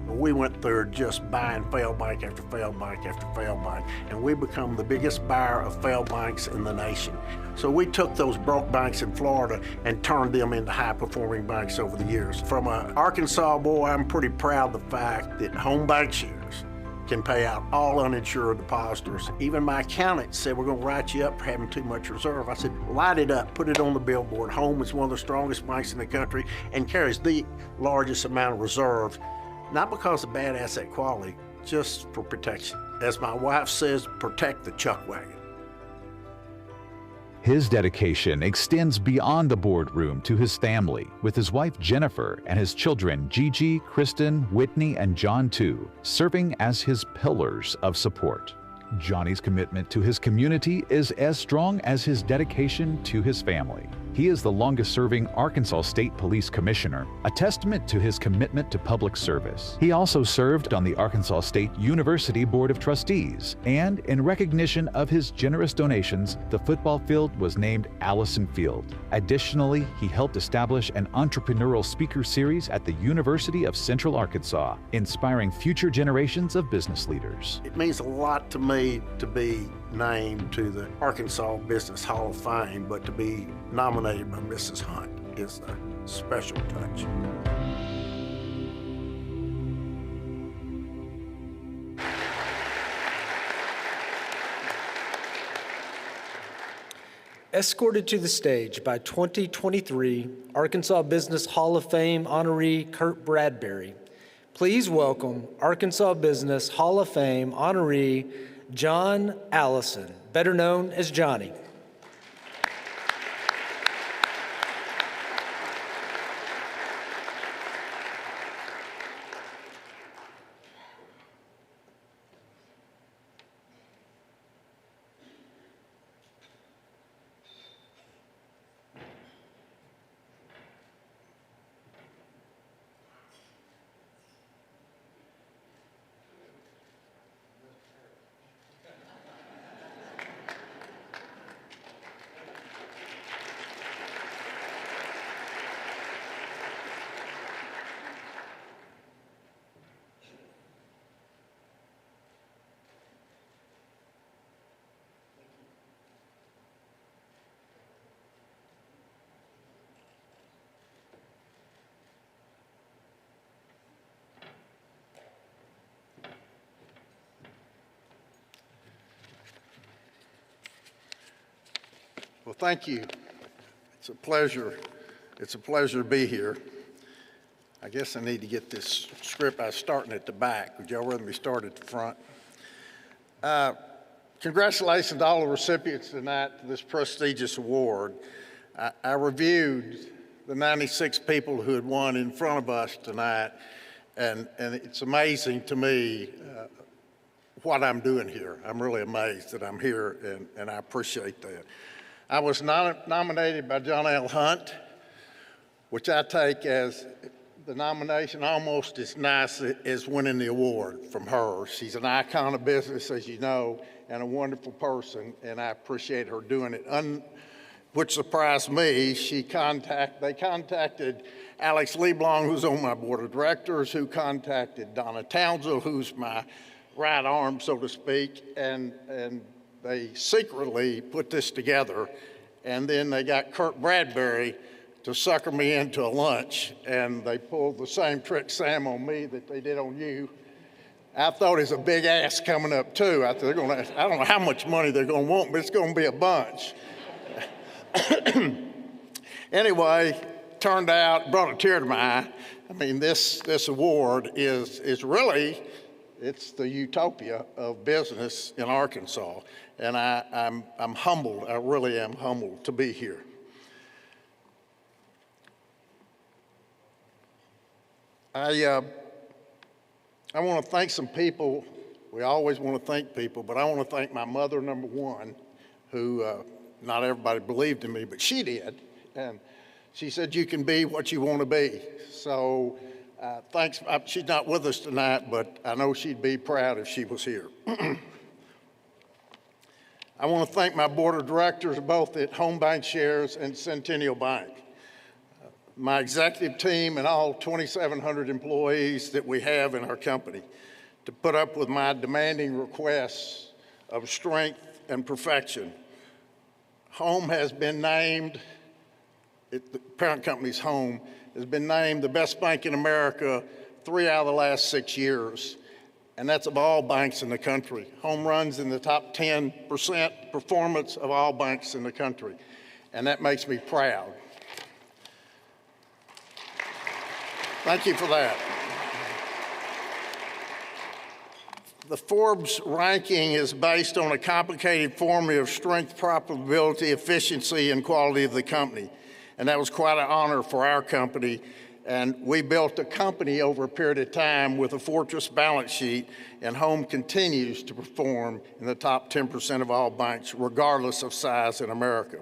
We went through just buying failed bank after failed bank after failed bank, and we become the biggest buyer of failed banks in the nation. So we took those broke banks in Florida and turned them into high-performing banks over the years. From an Arkansas boy, I'm pretty proud of the fact that Home Bank Shares can pay out all uninsured depositors. Even my accountant said, we're going to write you up for having too much reserve. I said, light it up, put it on the billboard. Home is one of the strongest banks in the country and carries the largest amount of reserves, not because of bad asset quality, just for protection. As my wife says, protect the chuck wagon. His dedication extends beyond the boardroom to his family, with his wife Jennifer and his children Gigi, Kristen, Whitney, and John too, serving as his pillars of support. Johnny's commitment to his community is as strong as his dedication to his family. He is the longest-serving Arkansas State Police Commissioner, a testament to his commitment to public service. He also served on the Arkansas State University Board of Trustees, and in recognition of his generous donations, the football field was named Allison Field. Additionally, he helped establish an entrepreneurial speaker series at the University of Central Arkansas, inspiring future generations of business leaders. It means a lot to me to be named to the Arkansas Business Hall of Fame, but to be nominated by Mrs. Hunt is a special touch. Escorted to the stage by 2023 Arkansas Business Hall of Fame honoree Kurt Bradbury, please welcome Arkansas Business Hall of Fame honoree John Allison, better known as Johnny. Well, thank you. It's a pleasure. It's a pleasure to be here. I guess I need to get this script. I was starting at the back. Would y'all rather me start at the front? Congratulations to all the recipients tonight for this prestigious award. I reviewed the 96 people who had won in front of us tonight, and it's amazing to me what I'm doing here. I'm really amazed that I'm here, and I appreciate that. I was nominated by John L. Hunt, which I take as the nomination almost as nice as winning the award from her. She's an icon of business, as you know, and a wonderful person, and I appreciate her doing it. Which surprised me, they contacted Alex Leblong, who's on my board of directors, who contacted Donna Townsend, who's my right arm, so to speak, and they secretly put this together, and then they got Kurt Bradbury to sucker me into a lunch, and they pulled the same trick, Sam, on me that they did on you. I thought it's a big ask coming up too. I don't know how much money they're going to want, but it's going to be a bunch. Anyway, turned out, brought a tear to my eye. I mean, this award is really, it's the utopia of business in Arkansas. And I'm humbled, I really am humbled to be here. I want to thank some people. We always want to thank people, but I want to thank my mother, number one, who not everybody believed in me, but she did. And she said, you can be what you want to be. So thanks. She's not with us tonight, but I know she'd be proud if she was here. I want to thank my board of directors, both at Home Bank Shares and Centennial Bank. My executive team and all 2,700 employees that we have in our company to put up with my demanding requests of strength and perfection. Home has been named, the parent company's Home, has been named the best bank in America 3 out of the last 6 years, and that's of all banks in the country. Home runs in the top 10% performance of all banks in the country, and that makes me proud. Thank you for that. The Forbes ranking is based on a complicated formula of strength, profitability, efficiency, and quality of the company. And that was quite an honor for our company. And we built a company over a period of time with a fortress balance sheet, and Home continues to perform in the top 10% of all banks, regardless of size in America.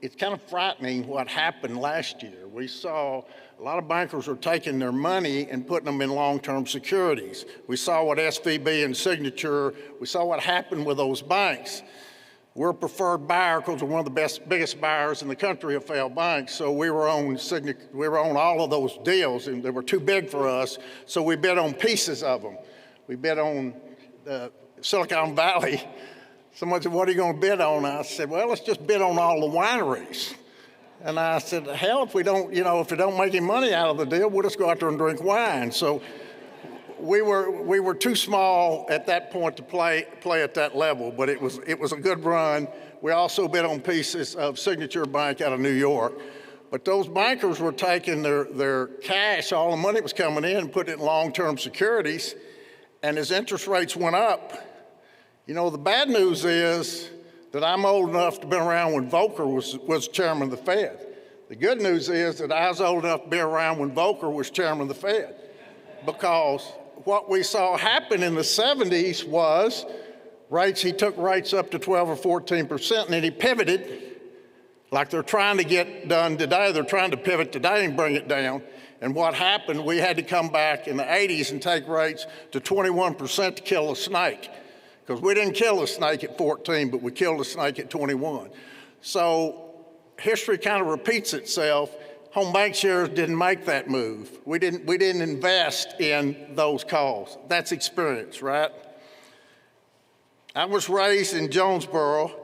It's kind of frightening what happened last year. We saw a lot of bankers were taking their money and putting them in long-term securities. We saw what SVB and Signature, we saw what happened with those banks. We're a preferred buyer because we're one of the biggest buyers in the country of failed banks. So we were on all of those deals, and they were too big for us. So we bid on pieces of them. We bid on Silicon Valley. Someone said, what are you going to bid on? I said, well, let's just bid on all the wineries. And I said, hell, if we don't, if we don't make any money out of the deal, we'll just go out there and drink wine. So we were too small at that point to play at that level, but it was a good run. We also bid on pieces of Signature Bank out of New York. But those bankers were taking their cash, all the money that was coming in, and putting it in long-term securities. And as interest rates went up, the bad news is that I'm old enough to have been around when Volcker was chairman of the Fed. The good news is that I was old enough to be around when Volcker was chairman of the Fed. Because what we saw happen in the 70s was he took rates up to 12 or 14%, and then he pivoted like they're trying to get done today. They're trying to pivot today and bring it down. And what happened, we had to come back in the 80s and take rates to 21% to kill a snake. Because we didn't kill the snake at 14, but we killed the snake at 21. So history kind of repeats itself. Home Bank Shares didn't make that move. We didn't invest in those calls. That's experience, right? I was raised in Jonesboro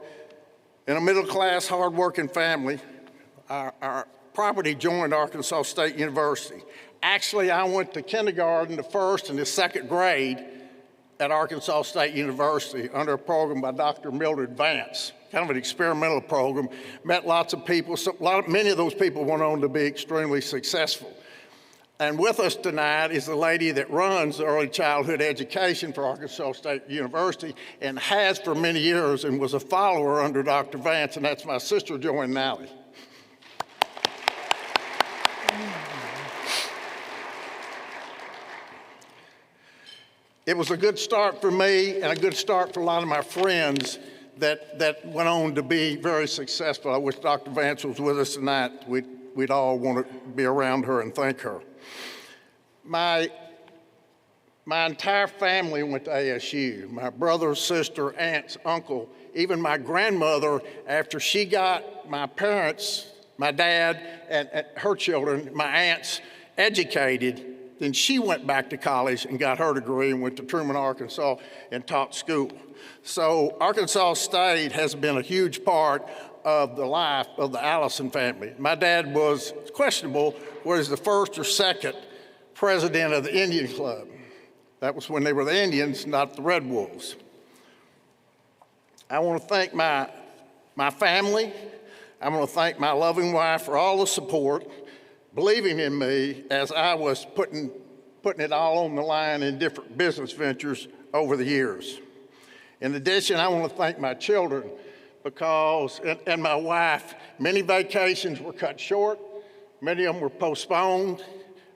in a middle-class, hard-working family. Our property joined Arkansas State University. Actually, I went to kindergarten, the first and the second grade at Arkansas State University under a program by Dr. Mildred Vance, kind of an experimental program. Met lots of people. Many of those people went on to be extremely successful. And with us tonight is the lady that runs the early childhood education for Arkansas State University and has for many years and was a follower under Dr. Vance, and that's my sister, Joanne Nally. It was a good start for me and a good start for a lot of my friends that went on to be very successful. I wish Dr. Vance was with us tonight. We'd all want to be around her and thank her. My entire family went to ASU. My brother, sister, aunts, uncle, even my grandmother, after she got my parents, my dad and her children, my aunts, educated, then she went back to college and got her degree and went to Truman, Arkansas, and taught school. So Arkansas State has been a huge part of the life of the Allison family. My dad was questionable, was the first or second president of the Indian Club. That was when they were the Indians, not the Red Wolves. I want to thank my family. I want to thank my loving wife for all the support, believing in me as I was putting it all on the line in different business ventures over the years. In addition, I want to thank my children and my wife. Many vacations were cut short. Many of them were postponed.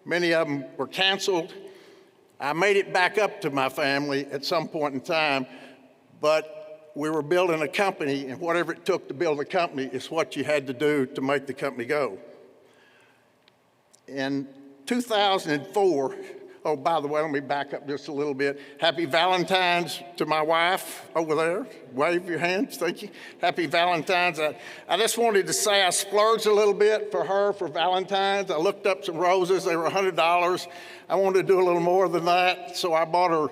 Many of them were canceled. I made it back up to my family at some point in time, but we were building a company, and whatever it took to build a company is what you had to do to make the company go. In 2004, oh, by the way, let me back up just a little bit. Happy Valentine's to my wife over there. Wave your hands, thank you. Happy Valentine's. I just wanted to say I splurged a little bit for her for Valentine's. I looked up some roses, they were $100. I wanted to do a little more than that, so I bought her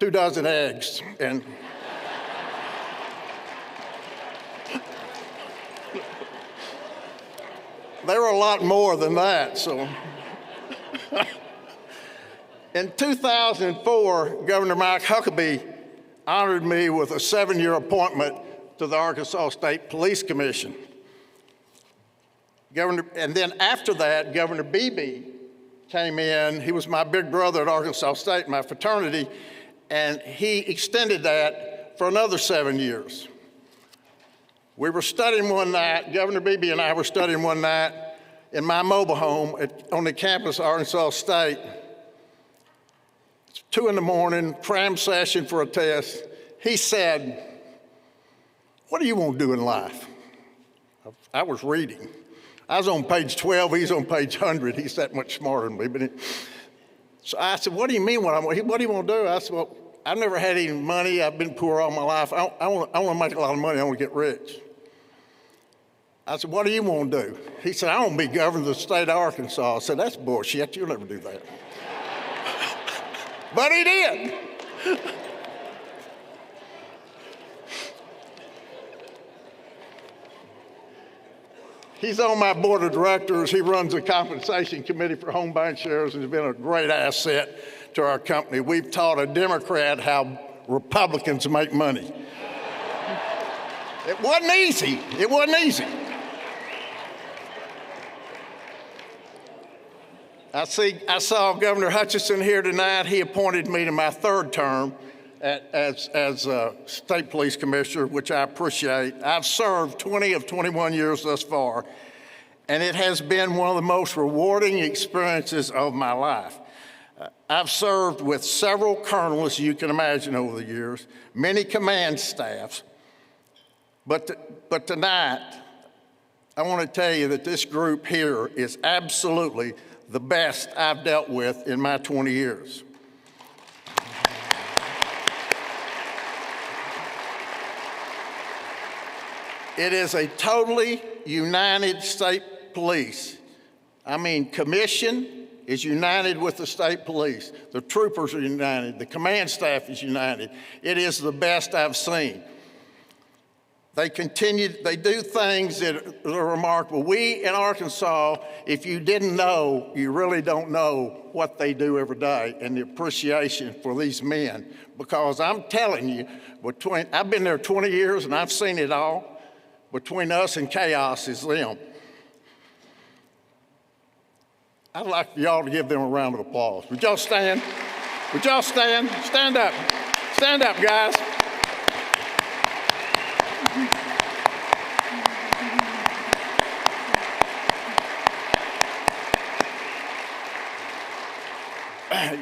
2 dozen eggs. And they were a lot more than that, so. In 2004, Governor Mike Huckabee honored me with a 7-year appointment to the Arkansas State Police Commission. And then after that, Governor Beebe came in. He was my big brother at Arkansas State, my fraternity, and he extended that for another 7 years. We were studying one night, Governor Beebe and I were studying one night in my mobile home on the campus of Arkansas State. 2 in the morning, cram session for a test. He said, "What do you want to do in life?" I was reading. I was on page 12, he's on page 100. He's that much smarter than me. So I said, "What do you mean what do you want to do?" I said, "Well, I've never had any money. I've been poor all my life. I want to make a lot of money. I want to get rich." I said, "What do you want to do?" He said, "I want to be governor of the state of Arkansas." I said, "That's bullshit. You'll never do that." But he did. He's on my board of directors. He runs the compensation committee for home bank shares and has been a great asset to our company. We've taught a Democrat how Republicans make money. It wasn't easy. It wasn't easy. I saw Governor Hutchinson here tonight. He appointed me to my 3rd term as State Police Commissioner, which I appreciate. I've served 20 of 21 years thus far, and it has been one of the most rewarding experiences of my life. I've served with several colonels, as you can imagine, over the years, many command staffs, but tonight, I want to tell you that this group here is absolutely the best I've dealt with in my 20 years. It is a totally united state police. I mean, commission is united with the state police. The troopers are united. The command staff is united. It is the best I've seen. They do things that are remarkable. We in Arkansas, if you didn't know, you really don't know what they do every day and the appreciation for these men. Because I'm telling you, I've been there 20 years and I've seen it all. Between us and chaos is them. I'd like for y'all to give them a round of applause. Would y'all stand? Would y'all stand? Stand up. Stand up, guys.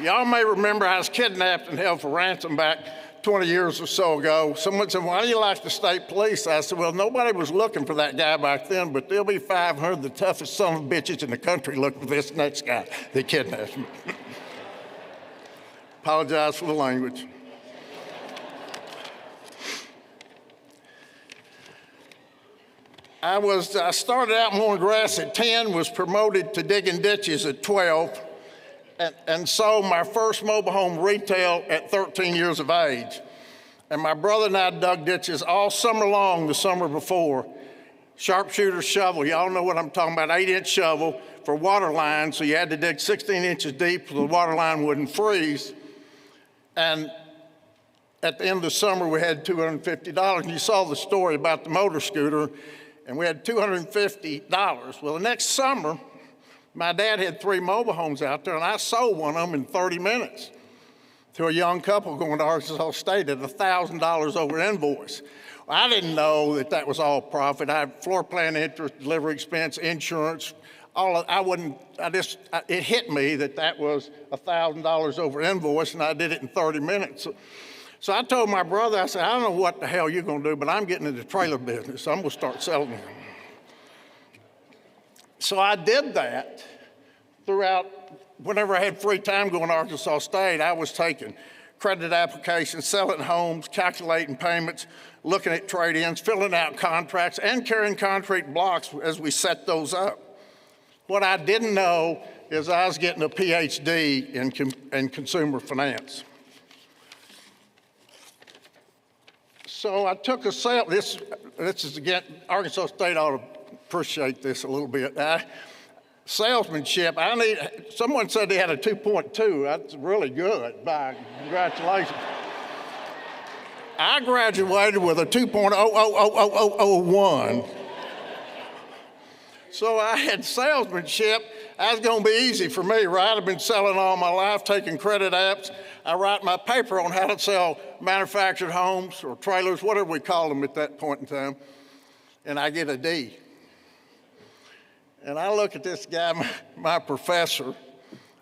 Y'all may remember I was kidnapped and held for ransom back 20 years or so ago. Someone said, "Why do you like the state police?" I said, "Well, nobody was looking for that guy back then, but there'll be 500 of the toughest son of bitches in the country looking for this next guy that kidnapped me." Apologize for the language. I started out mowing grass at 10, was promoted to digging ditches at 12, and sold my first mobile home retail at 13 years of age. And my brother and I dug ditches all summer long the summer before. Sharpshooter shovel, y'all know what I'm talking about, 8-inch shovel for water line, so you had to dig 16 inches deep so the water line wouldn't freeze. And at the end of the summer, we had $250. And you saw the story about the motor scooter, and we had $250. Well, the next summer, my dad had 3 mobile homes out there, and I sold one of them in 30 minutes to a young couple going to Arkansas State at $1,000 over invoice. Well, I didn't know that that was all profit. I had floor plan interest, delivery expense, insurance, it hit me that that was $1,000 over invoice, and I did it in 30 minutes. So I told my brother, I said, I don't know what the hell you're gonna do, but I'm getting into the trailer business, so I'm gonna start selling them. So I did that throughout, whenever I had free time going to Arkansas State, I was taking credit applications, selling homes, calculating payments, looking at trade-ins, filling out contracts, and carrying concrete blocks as we set those up. What I didn't know is I was getting a PhD in consumer finance. So I took a sale, this is again, Arkansas State ought to appreciate this a little bit. Salesmanship, someone said they had a 2.2, that's really good, congratulations. I graduated with a 2.00001. So I had salesmanship. That was gonna be easy for me, right? I've been selling all my life, taking credit apps. I write my paper on how to sell manufactured homes or trailers, whatever we call them at that point in time, and I get a D. And I look at this guy, my professor,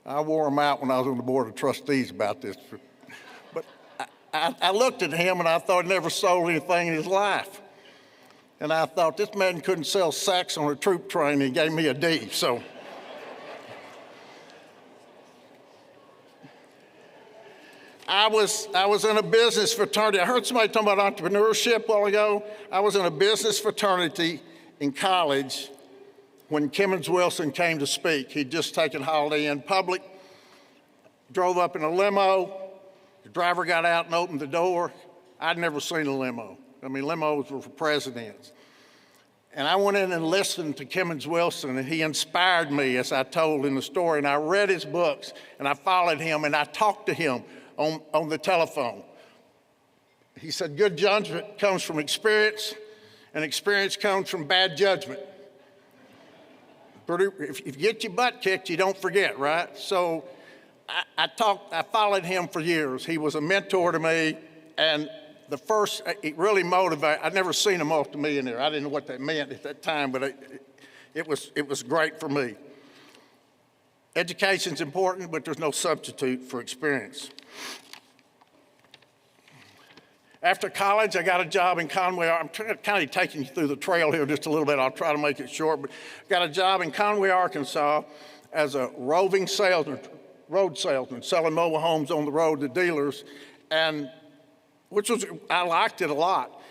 I wore him out when I was on the board of trustees about this, but I looked at him and I thought he never sold anything in his life. And I thought, this man couldn't sell sex on a troop train, and he gave me a D, so. I was in a business fraternity. I heard somebody talking about entrepreneurship a while ago. I was in a business fraternity in college when Kimmons Wilson came to speak. He'd just taken Holiday Inn public, drove up in a limo. The driver got out and opened the door. I'd never seen a limo. I mean, limos were for presidents. And I went in and listened to Kimmons Wilson, and he inspired me, as I told in the story. And I read his books, and I followed him, and I talked to him on the telephone. He said, good judgment comes from experience, and experience comes from bad judgment. If you get your butt kicked, you don't forget, right? So I followed him for years. He was a mentor to me, and it really motivated. I'd never seen a multimillionaire. I didn't know what that meant at that time, but it was great for me. Education's important, but there's no substitute for experience. After college, I got a job in Conway. I'm kind of taking you through the trail here just a little bit. I'll try to make it short, but got a job in Conway, Arkansas as a roving salesman, road salesman, selling mobile homes on the road to dealers, and I liked it a lot.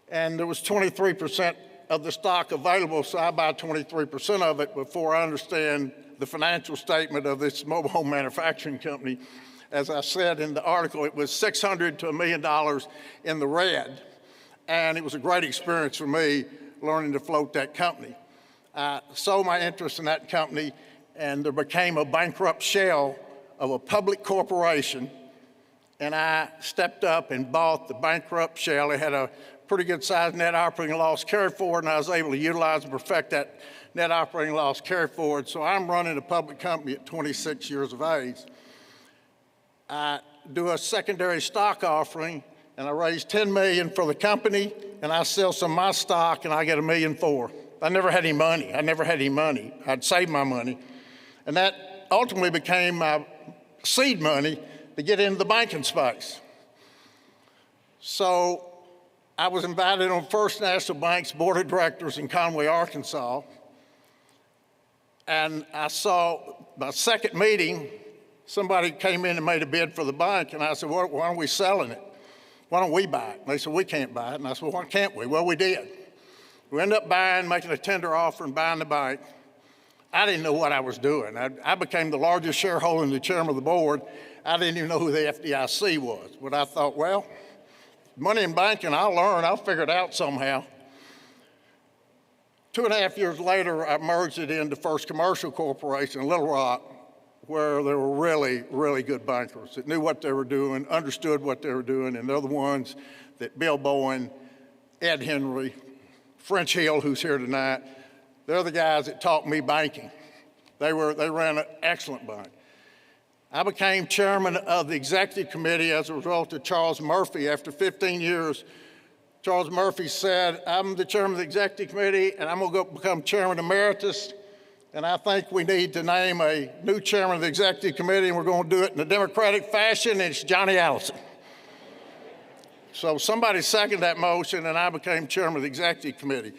And there was 23% of the stock available, so I buy 23% of it before I understand the financial statement of this mobile home manufacturing company. As I said in the article, it was $600 to $1 million in the red. And it was a great experience for me learning to float that company. I sold my interest in that company, and there became a bankrupt shell of a public corporation. And I stepped up and bought the bankrupt shell. It had a pretty good sized net operating loss carry forward, and I was able to utilize and perfect that net operating loss carry forward. So I'm running a public company at 26 years of age. I do a secondary stock offering, and I raise $10 million for the company, and I sell some of my stock, and I get $1.4 million. I never had any money. I'd saved my money. And that ultimately became my seed money to get into the banking space. So I was invited on First National Bank's board of directors in Conway, Arkansas. And I saw my second meeting, somebody came in and made a bid for the bank, and I said, why aren't we selling it? Why don't we buy it? And they said, we can't buy it. And I said, well, why can't we? Well, we did. We ended up making a tender offer and buying the bank. I didn't know what I was doing. I became the largest shareholder and the chairman of the board. I didn't even know who the FDIC was. But I thought, well, money in banking, I'll learn. I'll figure it out somehow. 2.5 years later, I merged it into First Commercial Corporation in Little Rock, where there were really, really good bankers that knew what they were doing, understood what they were doing, and they're the ones that Bill Bowen, Ed Henry, French Hill, who's here tonight, they're the guys that taught me banking. They ran an excellent bank. I became chairman of the executive committee as a result of Charles Murphy. After 15 years, Charles Murphy said, I'm the chairman of the executive committee, and I'm going to go become chairman emeritus, and I think we need to name a new chairman of the executive committee, and we're going to do it in a democratic fashion, and it's Johnny Allison. So somebody seconded that motion, and I became chairman of the executive committee.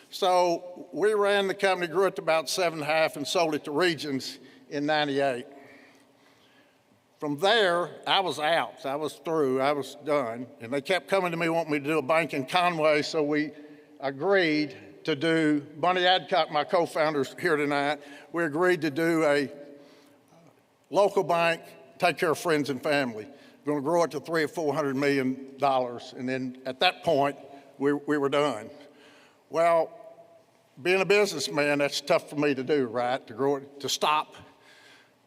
So we ran the company, grew it to about 7.5, and sold it to Regions in '98. From there, I was out. I was through. I was done. And they kept coming to me wanting me to do a bank in Conway, so we agreed to do, Bunny Adcock, my co-founder's here tonight, we agreed to do a local bank, take care of friends and family. We're going to grow it to $300 or $400 million. And then at that point, we were done. Well, being a businessman, that's tough for me to do, right? To grow it, to stop.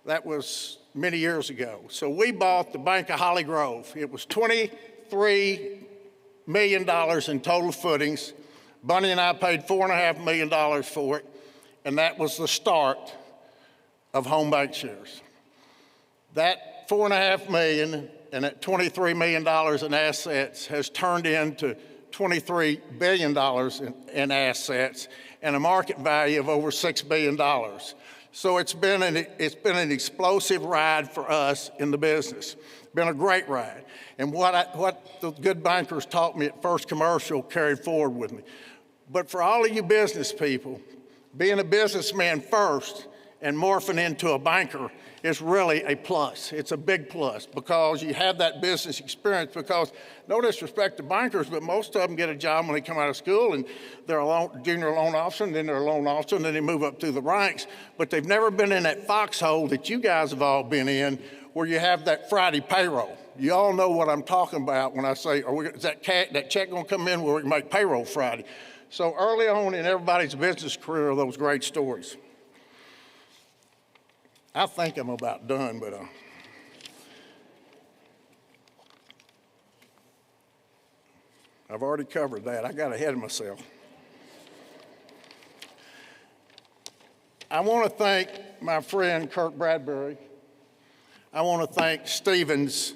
That was many years ago. So we bought the Bank of Holly Grove. It was $23 million in total footings. Bunny and I paid $4.5 million for it, and that was the start of Home Bank Shares. That $4.5 million and that $23 million in assets has turned into $23 billion in assets and a market value of over $6 billion. So it's been an explosive ride for us in the business. Been a great ride. And what the good bankers taught me at First Commercial carried forward with me. But for all of you business people, being a businessman first and morphing into a banker is really a plus. It's a big plus because you have that business experience, because no disrespect to bankers, but most of them get a job when they come out of school and they're a junior loan officer, and then they're a loan officer, and then they move up through the ranks. But they've never been in that foxhole that you guys have all been in, where you have that Friday payroll. You all know what I'm talking about when I say, is that check gonna come in where we can make payroll Friday? So early on in everybody's business career are those great stories. I think I'm about done, but I've already covered that. I got ahead of myself. I want to thank my friend Kirk Bradbury. I want to thank Stevens.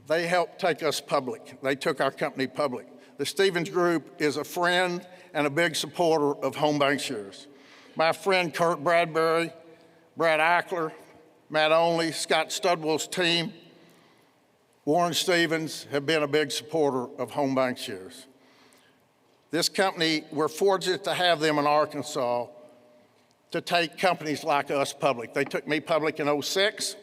They helped take us public. They took our company public. The Stevens Group is a friend and a big supporter of Home Bank Shares. My friend Kirk Bradbury, Brad Eichler, Matt Onley, Scott Studwell's team, Warren Stevens have been a big supporter of Home Bank Shares. This company, we're fortunate to have them in Arkansas to take companies like us public. They took me public in '06.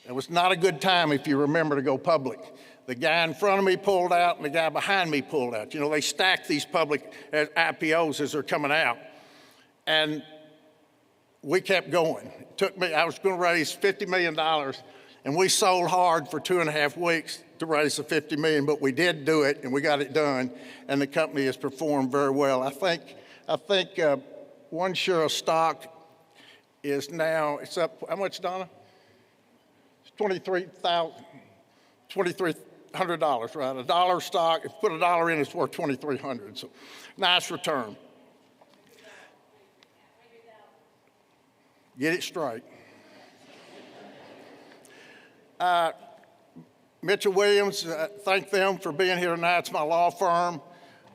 It was not a good time, if you remember, to go public. The guy in front of me pulled out and the guy behind me pulled out. You know, they stack these public IPOs as they're coming out. And we kept going. It took me, I was going to raise $50 million, and we sold hard for 2.5 weeks to raise the $50 million, but we did do it, and we got it done, and the company has performed very well. I think one share of stock is now, it's up, how much, Donna? It's $2,300, right? A dollar stock, if you put $1 in, it's worth $2,300, so nice return. Get it straight. Mitchell Williams, thank them for being here tonight. It's my law firm.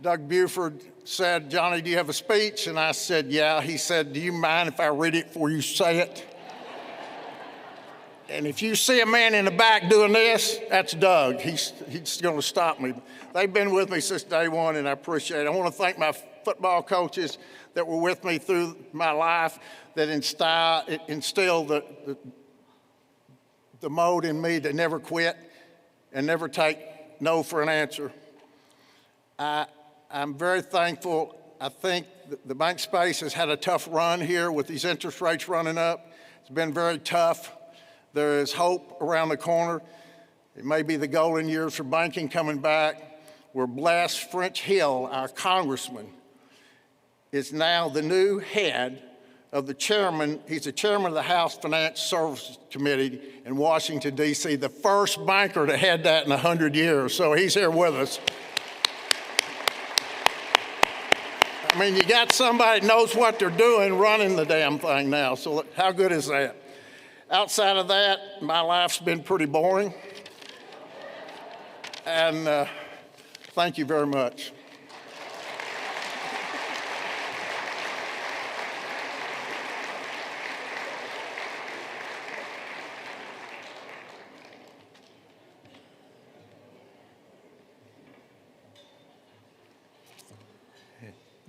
Doug Buford said, Johnny, do you have a speech? And I said, yeah. He said, do you mind if I read it before you say it? And if you see a man in the back doing this, that's Doug. He's going to stop me. They've been with me since day one, and I appreciate it. I want to thank my football coaches that were with me through my life, that instilled the mode in me to never quit and never take no for an answer. I'm very thankful. I think the bank space has had a tough run here with these interest rates running up. It's been very tough. There is hope around the corner. It may be the golden years for banking coming back. We're blessed. French Hill, our congressman, is now the new head of the chairman. He's the chairman of the House Finance Services Committee in Washington, D.C., the first banker to head that in 100 years. So he's here with us. I mean, you got somebody that knows what they're doing running the damn thing now. So how good is that? Outside of that, my life's been pretty boring. And thank you very much.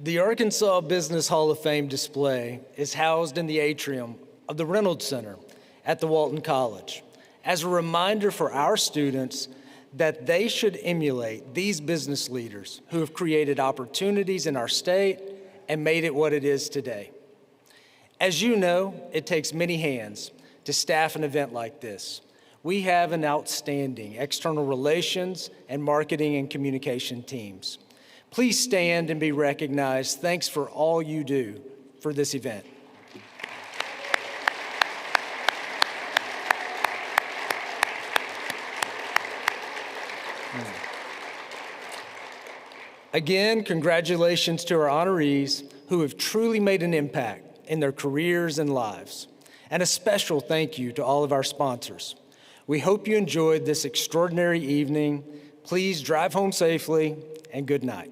The Arkansas Business Hall of Fame display is housed in the atrium of the Reynolds Center at the Walton College as a reminder for our students that they should emulate these business leaders who have created opportunities in our state and made it what it is today. As you know, it takes many hands to staff an event like this. We have an outstanding external relations and marketing and communication teams. Please stand and be recognized. Thanks for all you do for this event. Again, congratulations to our honorees who have truly made an impact in their careers and lives. And a special thank you to all of our sponsors. We hope you enjoyed this extraordinary evening. Please drive home safely and good night.